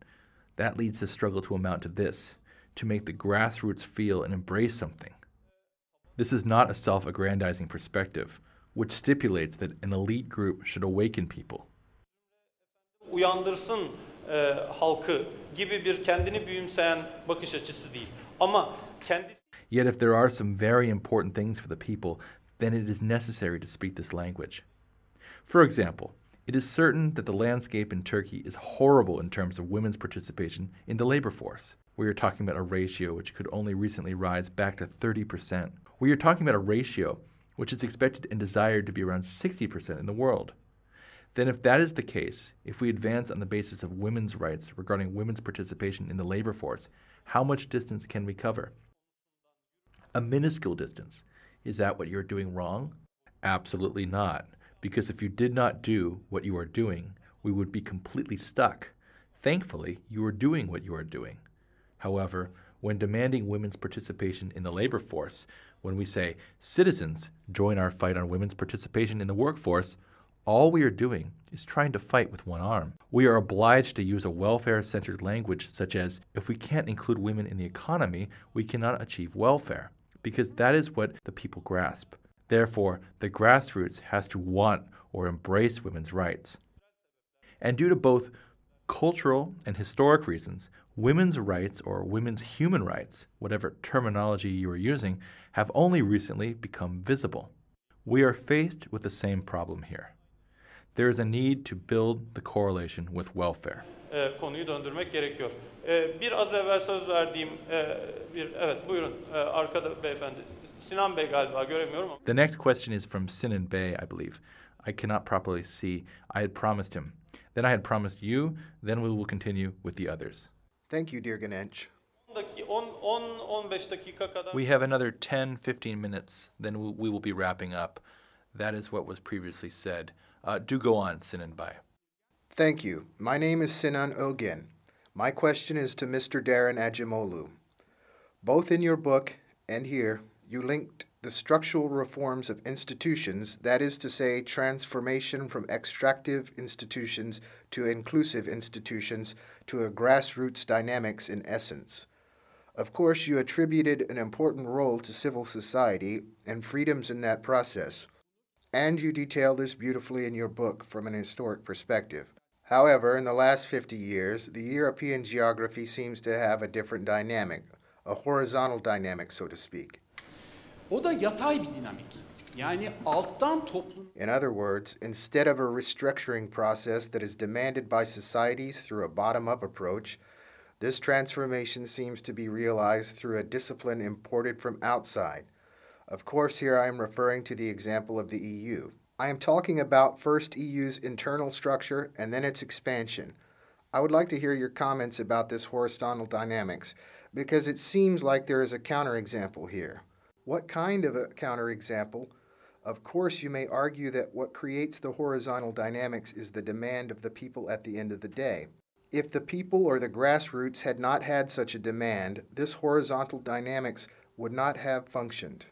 That leads the struggle to amount to this, to make the grassroots feel and embrace something. This is not a self-aggrandizing perspective, which stipulates that an elite group should awaken people. Uyandırsın halkı gibi bir kendini büyümseyen bakış açısı değil. Ama kendi. Yet if there are some very important things for the people, then it is necessary to speak this language. For example, it is certain that the landscape in Turkey is horrible in terms of women's participation in the labor force. We are talking about a ratio which could only recently rise back to 30%. We are talking about a ratio which is expected and desired to be around 60% in the world. Then if that is the case, if we advance on the basis of women's rights regarding women's participation in the labor force, how much distance can we cover? A minuscule distance. Is that what you're doing wrong? Absolutely not, because if you did not do what you are doing, we would be completely stuck. Thankfully, you are doing what you are doing. However, when demanding women's participation in the labor force, when we say, citizens, join our fight on women's participation in the workforce, all we are doing is trying to fight with one arm. We are obliged to use a welfare-centered language such as, if we can't include women in the economy, we cannot achieve welfare, because that is what the people grasp. Therefore, the grassroots has to want or embrace women's rights. And due to both cultural and historic reasons, women's rights or women's human rights, whatever terminology you are using, have only recently become visible. We are faced with the same problem here. There is a need to build the correlation with welfare. Konuyu döndürmek gerekiyor. Az evvel söz verdiğim evet buyurun arkada beyefendi. Sinan Bey galiba göremiyorum ama. The next question is from Sinan Bey, I believe. I cannot properly see. I had promised him. Then I had promised you. Then we will continue with the others. Thank you, dear Gönenç. 10-15 dakika kadar. We have another 10-15 minutes. Then we will be wrapping up. That is what was previously said. Do go on, Sinan Bey. Thank you. My name is Sinan Ögen. My question is to Mr. Daron Acemoğlu. Both in your book and here, you linked the structural reforms of institutions, that is to say, transformation from extractive institutions to inclusive institutions, to a grassroots dynamics in essence. Of course, you attributed an important role to civil society and freedoms in that process, and you detail this beautifully in your book from an historic perspective. However, in the last 50 years, the European geography seems to have a different dynamic, a horizontal dynamic, so to speak. O da yatay bir dinamik. Yani alttan toplum. In other words, instead of a restructuring process that is demanded by societies through a bottom-up approach, this transformation seems to be realized through a discipline imported from outside. Of course, here I am referring to the example of the EU. I am talking about first EU's internal structure and then its expansion. I would like to hear your comments about this horizontal dynamics, because it seems like there is a counterexample here. What kind of a counterexample? Of course, you may argue that what creates the horizontal dynamics is the demand of the people at the end of the day. If the people or the grassroots had not had such a demand, this horizontal dynamics would not have functioned.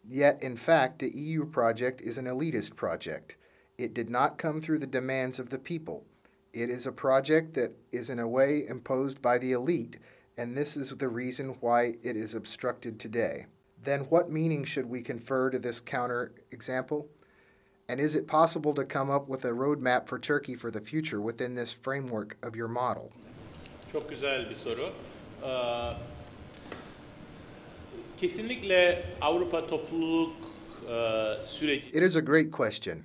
Yet, in fact, the EU project is an elitist project. It did not come through the demands of the people. It is a project that is in a way imposed by the elite, and this is the reason why it is obstructed today. Then what meaning should we confer to this counterexample? And is it possible to come up with a roadmap for Turkey for the future within this framework of your model? Çok güzel bir soru. Kesinlikle Avrupa topluluk süreci. It is a great question.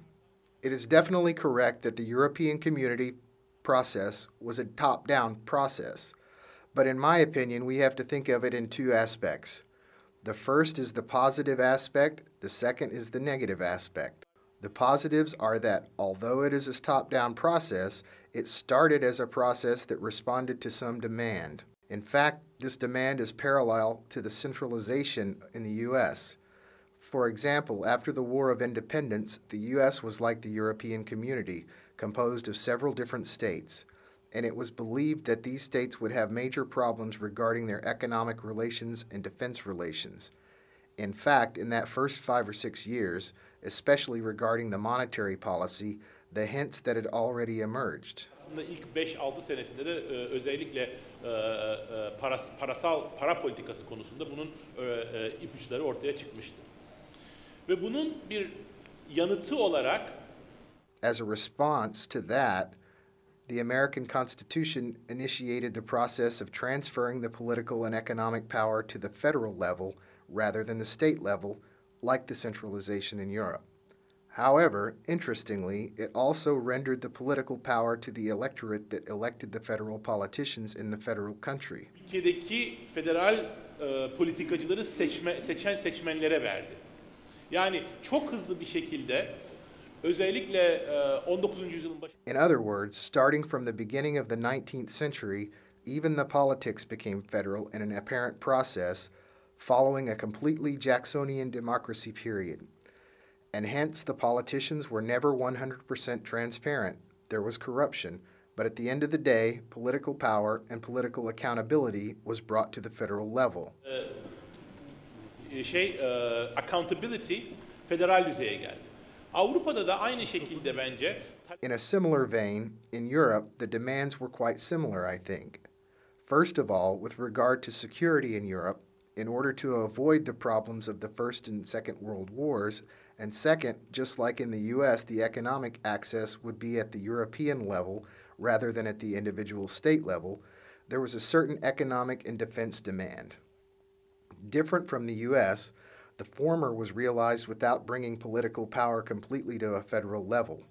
It is definitely correct that the European community process was a top-down process. But in my opinion, we have to think of it in two aspects. The first is the positive aspect, the second is the negative aspect. The positives are that although it is a top-down process, it started as a process that responded to some demand. In fact, this demand is parallel to the centralization in the U.S. For example, after the War of Independence, the U.S. was like the European community, composed of several different states, and it was believed that these states would have major problems regarding their economic relations and defense relations. In fact, in that first 5 or 6 years, especially regarding the monetary policy, the hints that had already emerged. Aslında ilk 5-6 senesinde de özellikle para politikası konusunda bunun ipuçları ortaya çıkmıştı. Ve bunun bir yanıtı olarak as a response to that, the American Constitution initiated the process of transferring the political and economic power to the federal level rather than the state level, like the centralization in Europe. However, interestingly, it also rendered the political power to the electorate that elected the federal politicians in the federal country. Ülkedeki federal politikacıları seçen seçmenlere verdi. Yani çok hızlı bir şekilde özellikle 19. yüzyılın başında. In other words, starting from the beginning of the 19th century, even the politics became federal in an apparent process following a completely Jacksonian democracy period. and hence the politicians were never 100% transparent. There was corruption, but at the end of the day, political power and political accountability was brought to the federal level. Accountability federal düzeye geldi. Avrupa'da da aynı şekilde bence. In a similar vein, in Europe, the demands were quite similar, I think. First of all, with regard to security in Europe, in order to avoid the problems of the First and Second World Wars, and second, just like in the U.S., the economic access would be at the European level rather than at the individual state level, there was a certain economic and defense demand. Different from the U.S., the former was realized without bringing political power completely to a federal level.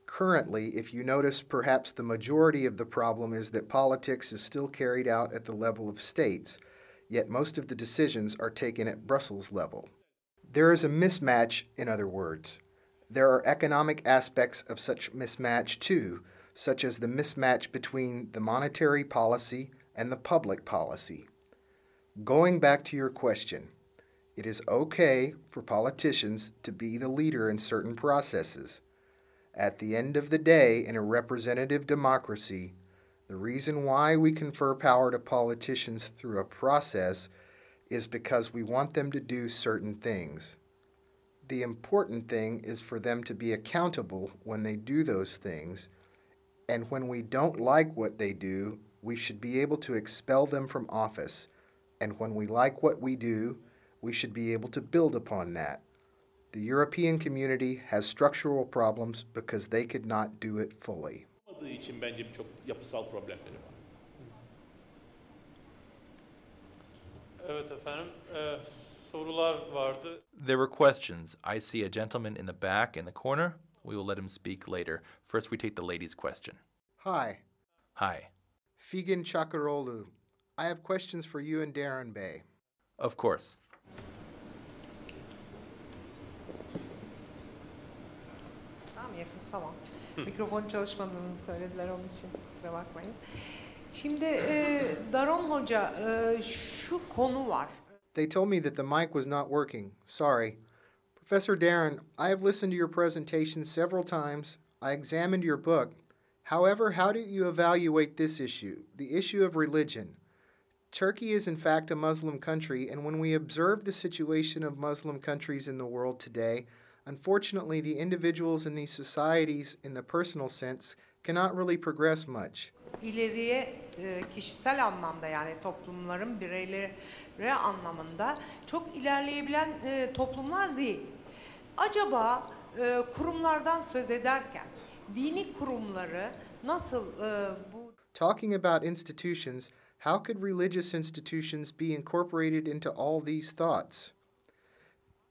Currently, if you notice, perhaps the majority of the problem is that politics is still carried out at the level of states, yet most of the decisions are taken at Brussels level. There is a mismatch, in other words. There are economic aspects of such mismatch too, such as the mismatch between the monetary policy and the public policy. Going back to your question, it is okay for politicians to be the leader in certain processes. At the end of the day, in a representative democracy, the reason why we confer power to politicians through a process is because we want them to do certain things. The important thing is for them to be accountable when they do those things, and when we don't like what they do, we should be able to expel them from office, and when we like what we do, we should be able to build upon that. The European community has structural problems because they could not do it fully. Olmadığı için bence birçok yapısal problemleri var. Evet efendim. Sorular vardı. There were questions. I see a gentleman in the back in the corner. We will let him speak later. First, we take the lady's question. Hi, Hi. Figen Çakaroğlu. I have questions for you and Daron Bey. Of course. Tamam. Mikrofon çalışmadığını söylediler, onun için kusura bakmayın. Şimdi Daron Hoca, şu konu var. They told me that the mic was not working. Sorry. Professor Daron, I have listened to your presentation several times. I examined your book. However, how do you evaluate this issue, the issue of religion? Turkey is in fact a Muslim country, and when we observe the situation of Muslim countries in the world today, unfortunately, the individuals in these societies, in the personal sense, cannot really progress much. İleriye kişisel anlamda, yani toplumların bireyleri anlamında çok ilerleyebilen toplumlar değil. Acaba kurumlardan söz ederken dini kurumları nasıl bu... Talking about institutions, how could religious institutions be incorporated into all these thoughts?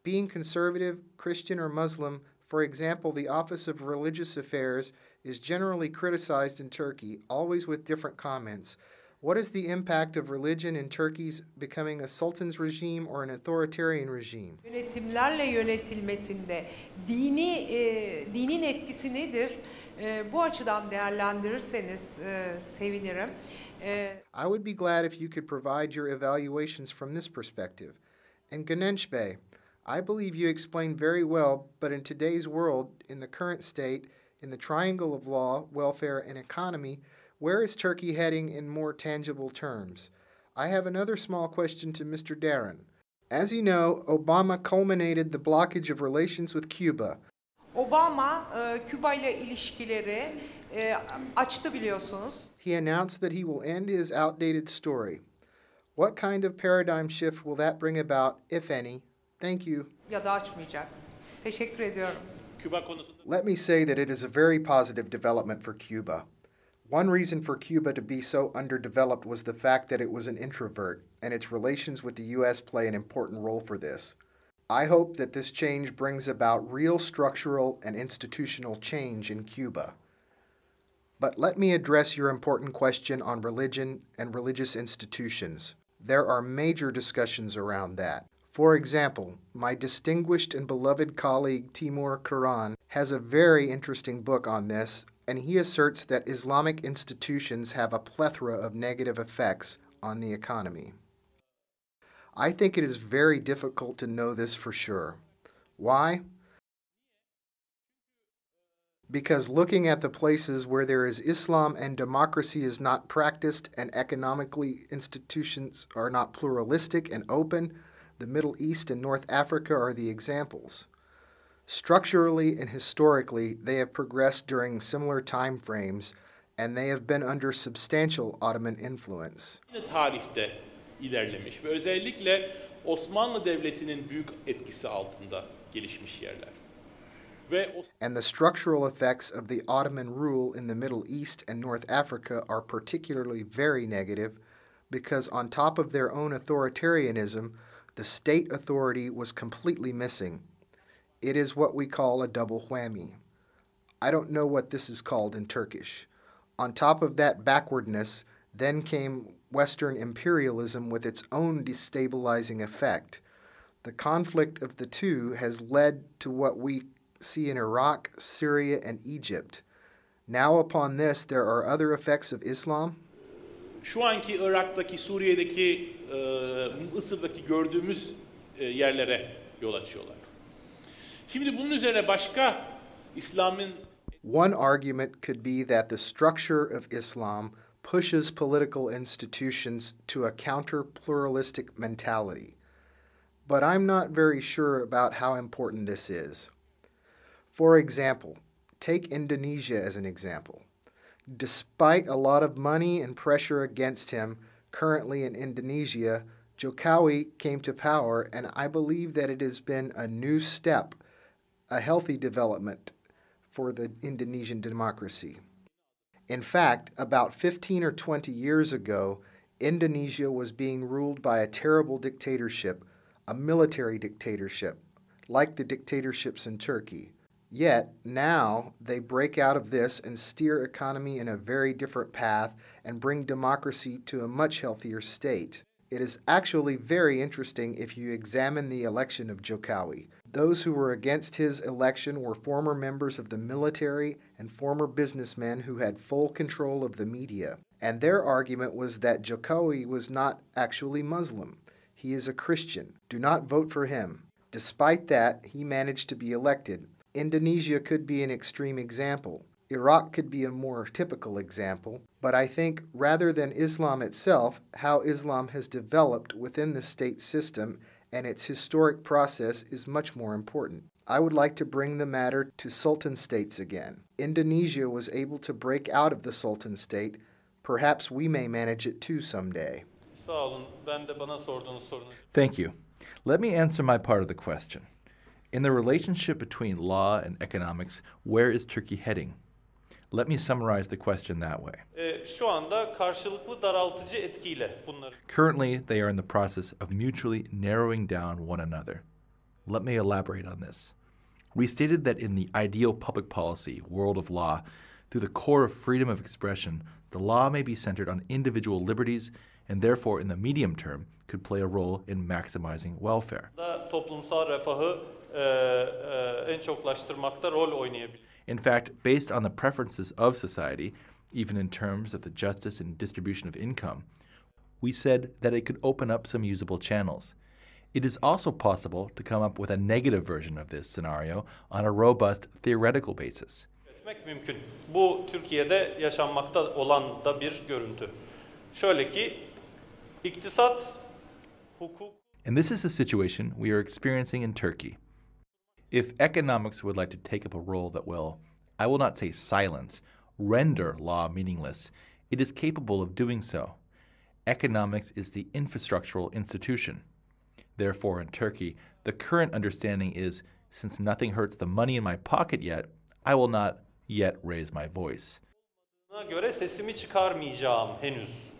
Being conservative, Christian, or Muslim, for example, the Office of Religious Affairs is generally criticized in Turkey, always with different comments. What is the impact of religion in Turkey's becoming a sultan's regime or an authoritarian regime? Yönetimlerle yönetilmesinde dinin etkisi nedir? Bu açıdan değerlendirirseniz sevinirim. I would be glad if you could provide your evaluations from this perspective. And Gönenç Bey, I believe you explained very well, but in today's world, in the current state, in the triangle of law, welfare, and economy, where is Turkey heading in more tangible terms? I have another small question to Mr. Daron. As you know, Obama culminated the blockage of relations with Cuba. Obama, Küba ile ilişkileri açtı biliyorsunuz. He announced that he will end his outdated story. What kind of paradigm shift will that bring about, if any? Thank you. Ya da açmayacak. Teşekkür ediyorum. Küba konusunda Let me say that it is a very positive development for Cuba. One reason for Cuba to be so underdeveloped was the fact that it was an introvert, and its relations with the U.S. play an important role for this. I hope that this change brings about real structural and institutional change in Cuba. But let me address your important question on religion and religious institutions. There are major discussions around that. For example, my distinguished and beloved colleague Timur Kuran has a very interesting book on this, and he asserts that Islamic institutions have a plethora of negative effects on the economy. I think it is very difficult to know this for sure. Why? Because looking at the places where there is Islam and democracy is not practiced and economically institutions are not pluralistic and open, the Middle East and North Africa are the examples. Structurally and historically, they have progressed during similar time frames, and they have been under substantial Ottoman influence. Tarihte ilerlemiş ve özellikle Osmanlı Devleti'nin büyük etkisi altında gelişmiş yerler. And the structural effects of the Ottoman rule in the Middle East and North Africa are particularly very negative because on top of their own authoritarianism, the state authority was completely missing. It is what we call a double whammy. I don't know what this is called in Turkish. On top of that backwardness, then came Western imperialism with its own destabilizing effect. The conflict of the two has led to what we see in Iraq, Syria, and Egypt. Now upon this, there are other effects of Islam. Şu anki Irak'taki, Suriye'deki, Mısır'daki gördüğümüz yerlere yol açıyorlar. Şimdi bunun üzerine başka İslam'ın... One argument could be that the structure of Islam pushes political institutions to a counter-pluralistic mentality. But I'm not very sure about how important this is. For example, take Indonesia as an example. Despite a lot of money and pressure against him currently in Indonesia, Jokowi came to power, and I believe that it has been a new step, a healthy development for the Indonesian democracy. In fact, about 15 or 20 years ago, Indonesia was being ruled by a terrible dictatorship, a military dictatorship, like the dictatorships in Turkey. Yet, now, they break out of this and steer economy in a very different path and bring democracy to a much healthier state. It is actually very interesting if you examine the election of Jokowi. Those who were against his election were former members of the military and former businessmen who had full control of the media. And their argument was that Jokowi was not actually Muslim. He is a Christian. Do not vote for him. Despite that, he managed to be elected. Indonesia could be an extreme example. Iraq could be a more typical example, but I think rather than Islam itself, how Islam has developed within the state system and its historic process is much more important. I would like to bring the matter to Sultan states again. Indonesia was able to break out of the Sultan state. Perhaps we may manage it too someday. Thank you. Let me answer my part of the question. In the relationship between law and economics, where is Turkey heading? Let me summarize the question that way. Şu anda karşılıklı daraltıcı etkiyle bunları. Currently, they are in the process of mutually narrowing down one another. Let me elaborate on this. We stated that in the ideal public policy, world of law, through the core of freedom of expression, the law may be centered on individual liberties and therefore in the medium term could play a role in maximizing welfare. Toplumsal refahı en çoklaştırmakta rol oynayabilir. In fact, based on the preferences of society, even in terms of the justice and distribution of income, we said that it could open up some usable channels. It is also possible to come up with a negative version of this scenario on a robust theoretical basis. Etmek mümkün. Bu Türkiye'de yaşanmakta olan da bir görüntü. Şöyle ki, iktisat, hukuk. And this is the situation we are experiencing in Turkey. If economics would like to take up a role that will, I will not say silence, render law meaningless, it is capable of doing so. Economics is the infrastructural institution. Therefore, in Turkey, the current understanding is, since nothing hurts the money in my pocket yet, I will not yet raise my voice. Göre sesimi çıkarmayacağım henüz.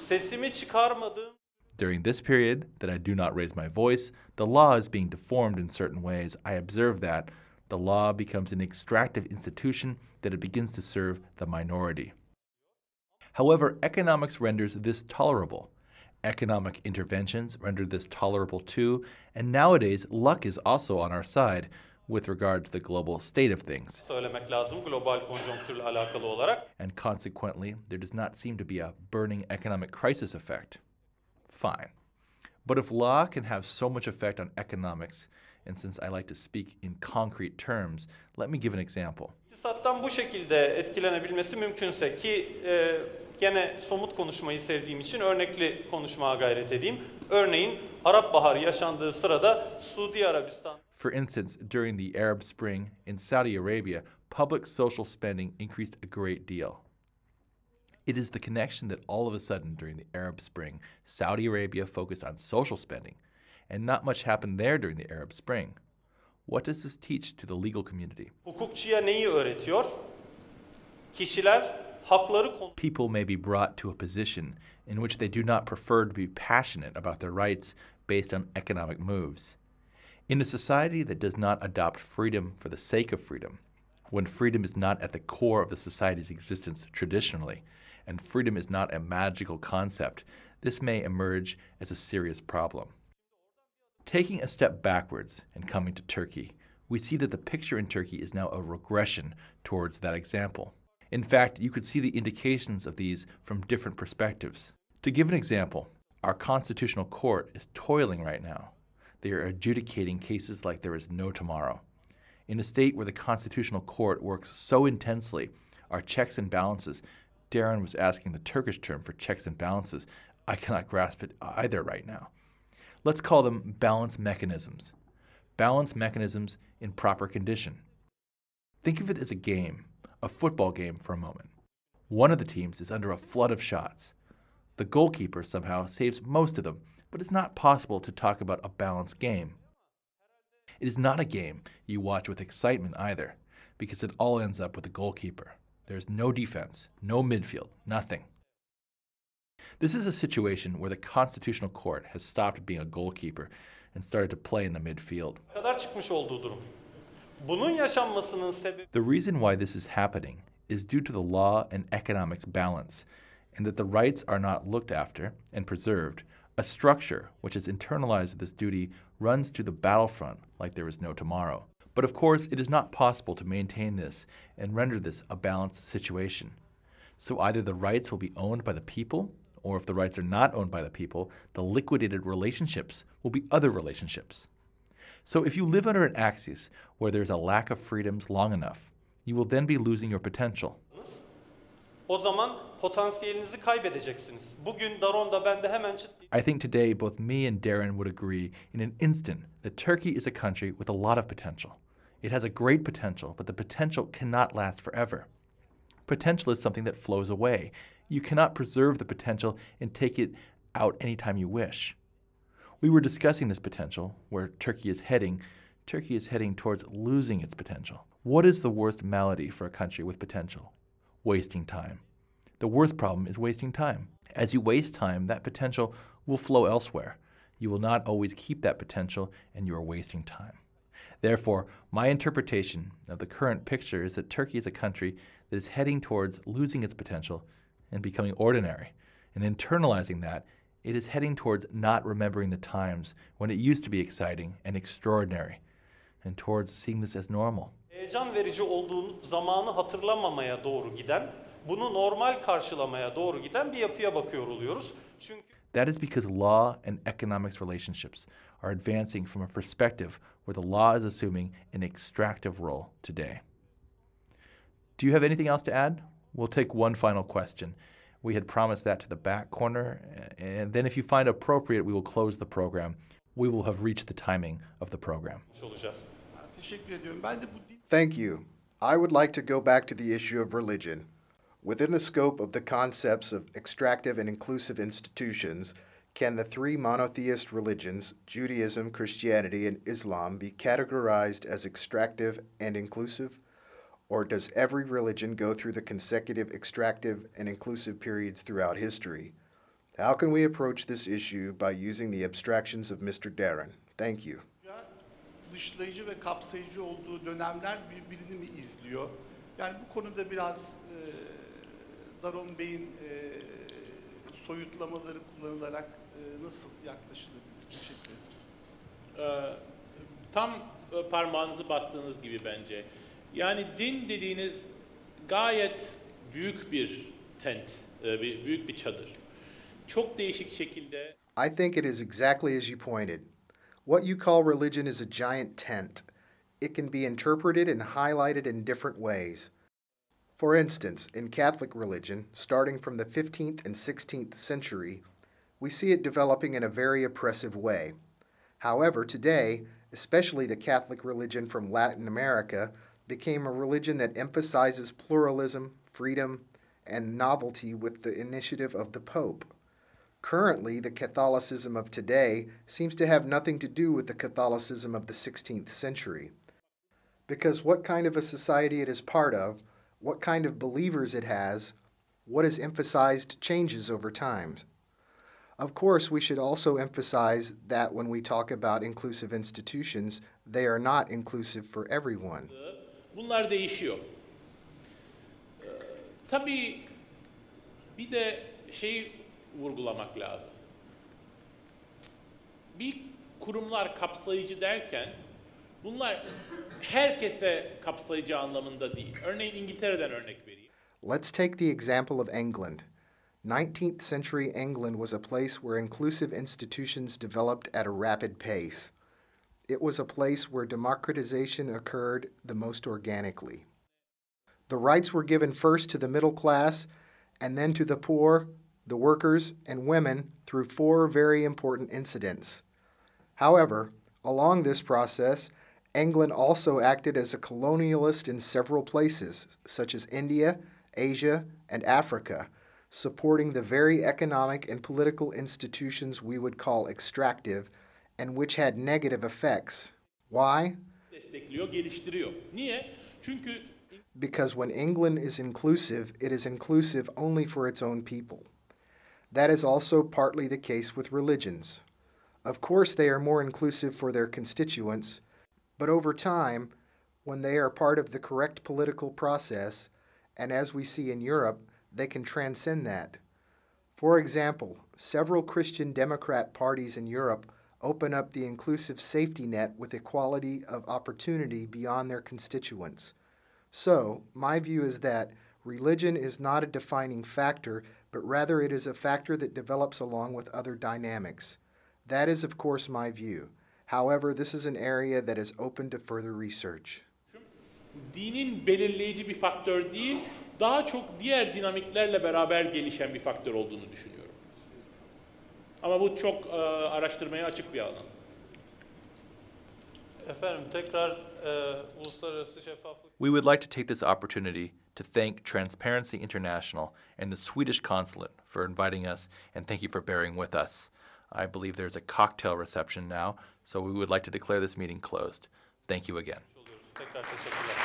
Sesimi çıkarmadığım. During this period that I do not raise my voice, the law is being deformed in certain ways. I observe that the law becomes an extractive institution, that it begins to serve the minority. However, economics renders this tolerable. Economic interventions render this tolerable too, and nowadays luck is also on our side with regard to the global state of things. Söylemek lazım global konjonktürle alakalı olarak. And consequently, there does not seem to be a burning economic crisis effect. Fine. But if law can have so much effect on economics, and since I like to speak in concrete terms, let me give an example. İktisattan bu şekilde etkilenebilmesi mümkünse ki gene somut konuşmayı sevdiğim için örnekli konuşmaya gayret edeyim. Örneğin Arap Baharı yaşandığı sırada Suudi Arabistan. For instance, during the Arab Spring in Saudi Arabia, public social spending increased a great deal. It is the connection that all of a sudden during the Arab Spring, Saudi Arabia focused on social spending, and not much happened there during the Arab Spring. What does this teach to the legal community? Hukukçuya neyi öğretiyor? Kişiler hakları People may be brought to a position in which they do not prefer to be passionate about their rights based on economic moves. In a society that does not adopt freedom for the sake of freedom, when freedom is not at the core of the society's existence traditionally, and freedom is not a magical concept, this may emerge as a serious problem. Taking a step backwards and coming to Turkey, we see that the picture in Turkey is now a regression towards that example. In fact, you could see the indications of these from different perspectives. To give an example, our constitutional court is toiling right now. They are adjudicating cases like there is no tomorrow. In a state where the constitutional court works so intensely, our checks and balances, Daron was asking the Turkish term for checks and balances. I cannot grasp it either right now. Let's call them balance mechanisms. Balance mechanisms in proper condition. Think of it as a game, a football game for a moment. One of the teams is under a flood of shots. The goalkeeper somehow saves most of them, but it's not possible to talk about a balanced game. It is not a game you watch with excitement either, because it all ends up with the goalkeeper. There's no defense, no midfield, nothing. This is a situation where the Constitutional Court has stopped being a goalkeeper and started to play in the midfield. The reason why this is happening is due to the law and economics balance, and that the rights are not looked after and preserved. A structure which has internalized this duty runs to the battlefront like there is no tomorrow. But of course, it is not possible to maintain this and render this a balanced situation. So either the rights will be owned by the people, or if the rights are not owned by the people, the liquidated relationships will be other relationships. So if you live under an axis where there's a lack of freedoms long enough, you will then be losing your potential. O zaman potansiyelinizi kaybedeceksiniz. Bugün Daron'da ben de hemen I think today both me and Daron would agree in an instant that Turkey is a country with a lot of potential. It has a great potential, but the potential cannot last forever. Potential is something that flows away. You cannot preserve the potential and take it out anytime you wish. We were discussing this potential, where Turkey is heading. Turkey is heading towards losing its potential. What is the worst malady for a country with potential? Wasting time. The worst problem is wasting time. As you waste time, that potential will flow elsewhere. You will not always keep that potential, and you are wasting time. Therefore, my interpretation of the current picture is that Turkey is a country that is heading towards losing its potential and becoming ordinary. And internalizing that, it is heading towards not remembering the times when it used to be exciting and extraordinary, and towards seeing this as normal. Heyecan verici olduğu zamanı hatırlamamaya doğru giden, bunu normal karşılamaya doğru giden bir yapıya bakıyor oluyoruz. Çünkü That is because law and economics relationships are advancing from a perspective where the law is assuming an extractive role today. Do you have anything else to add? We'll take one final question. We had promised that to the back corner, and then if you find appropriate, we will close the program. We will have reached the timing of the program. Thank you. I would like to go back to the issue of religion. Within the scope of the concepts of extractive and inclusive institutions, can the three monotheist religions, Judaism, Christianity, and Islam, be categorized as extractive and inclusive? Or does every religion go through the consecutive extractive and inclusive periods throughout history? How can we approach this issue by using the abstractions of Mr. Daron? Thank you. Dışlayıcı ve kapsayıcı olduğu dönemler birbirini mi izliyor? Yani bu konuda biraz Daron Bey'in soyutlamaları kullanılarak nasıl yaklaşılabilir? Teşekkür ederim. Tam parmağınızı bastığınız gibi bence. Yani din dediğiniz gayet büyük bir tent, büyük bir çadır. Çok değişik şekilde. I think it is exactly as you pointed. What you call religion is a giant tent. It can be interpreted and highlighted in different ways. For instance, in Catholic religion, starting from the 15th and 16th century, we see it developing in a very oppressive way. However, today, especially the Catholic religion from Latin America, became a religion that emphasizes pluralism, freedom, and novelty with the initiative of the Pope. Currently, the Catholicism of today seems to have nothing to do with the Catholicism of the 16th century. Because what kind of a society it is part of, what kind of believers it has, what is emphasized changes over time. Of course, we should also emphasize that when we talk about inclusive institutions, they are not inclusive for everyone. Bunlar değişiyor. Tabii bir de şeyi vurgulamak lazım. Bir kurumlar kapsayıcı derken bunlar herkese kapsayıcı anlamında değil. Örneğin İngiltere'den örnek vereyim. Let's take the example of England. 19th century England was a place where inclusive institutions developed at a rapid pace. It was a place where democratization occurred the most organically. The rights were given first to the middle class and then to the poor, the workers, and women through 4 very important incidents. However, along this process, England also acted as a colonialist in several places, such as India, Asia, and Africa, supporting the very economic and political institutions we would call extractive and which had negative effects. Why? Destekliyor, geliştiriyor. Niye? Çünkü Because when England is inclusive, it is inclusive only for its own people. That is also partly the case with religions. Of course, they are more inclusive for their constituents, but over time, when they are part of the correct political process, and as we see in Europe, they can transcend that. For example, several Christian Democrat parties in Europe open up the inclusive safety net with equality of opportunity beyond their constituents. So, my view is that religion is not a defining factor, but rather it is a factor that develops along with other dynamics. That is, of course, my view. However, this is an area that is open to further research. Dinin belirleyici bir faktör değil, daha çok diğer dinamiklerle beraber gelişen bir faktör olduğunu düşünüyorum. Ama bu çok araştırmaya açık bir alan. Efendim tekrar uluslararası şeffaflık. We would like to take this opportunity to thank Transparency International and the Swedish Consulate for inviting us, and thank you for bearing with us. I believe there's a cocktail reception now, so we would like to declare this meeting closed. Thank you again. Tekrar teşekkürler.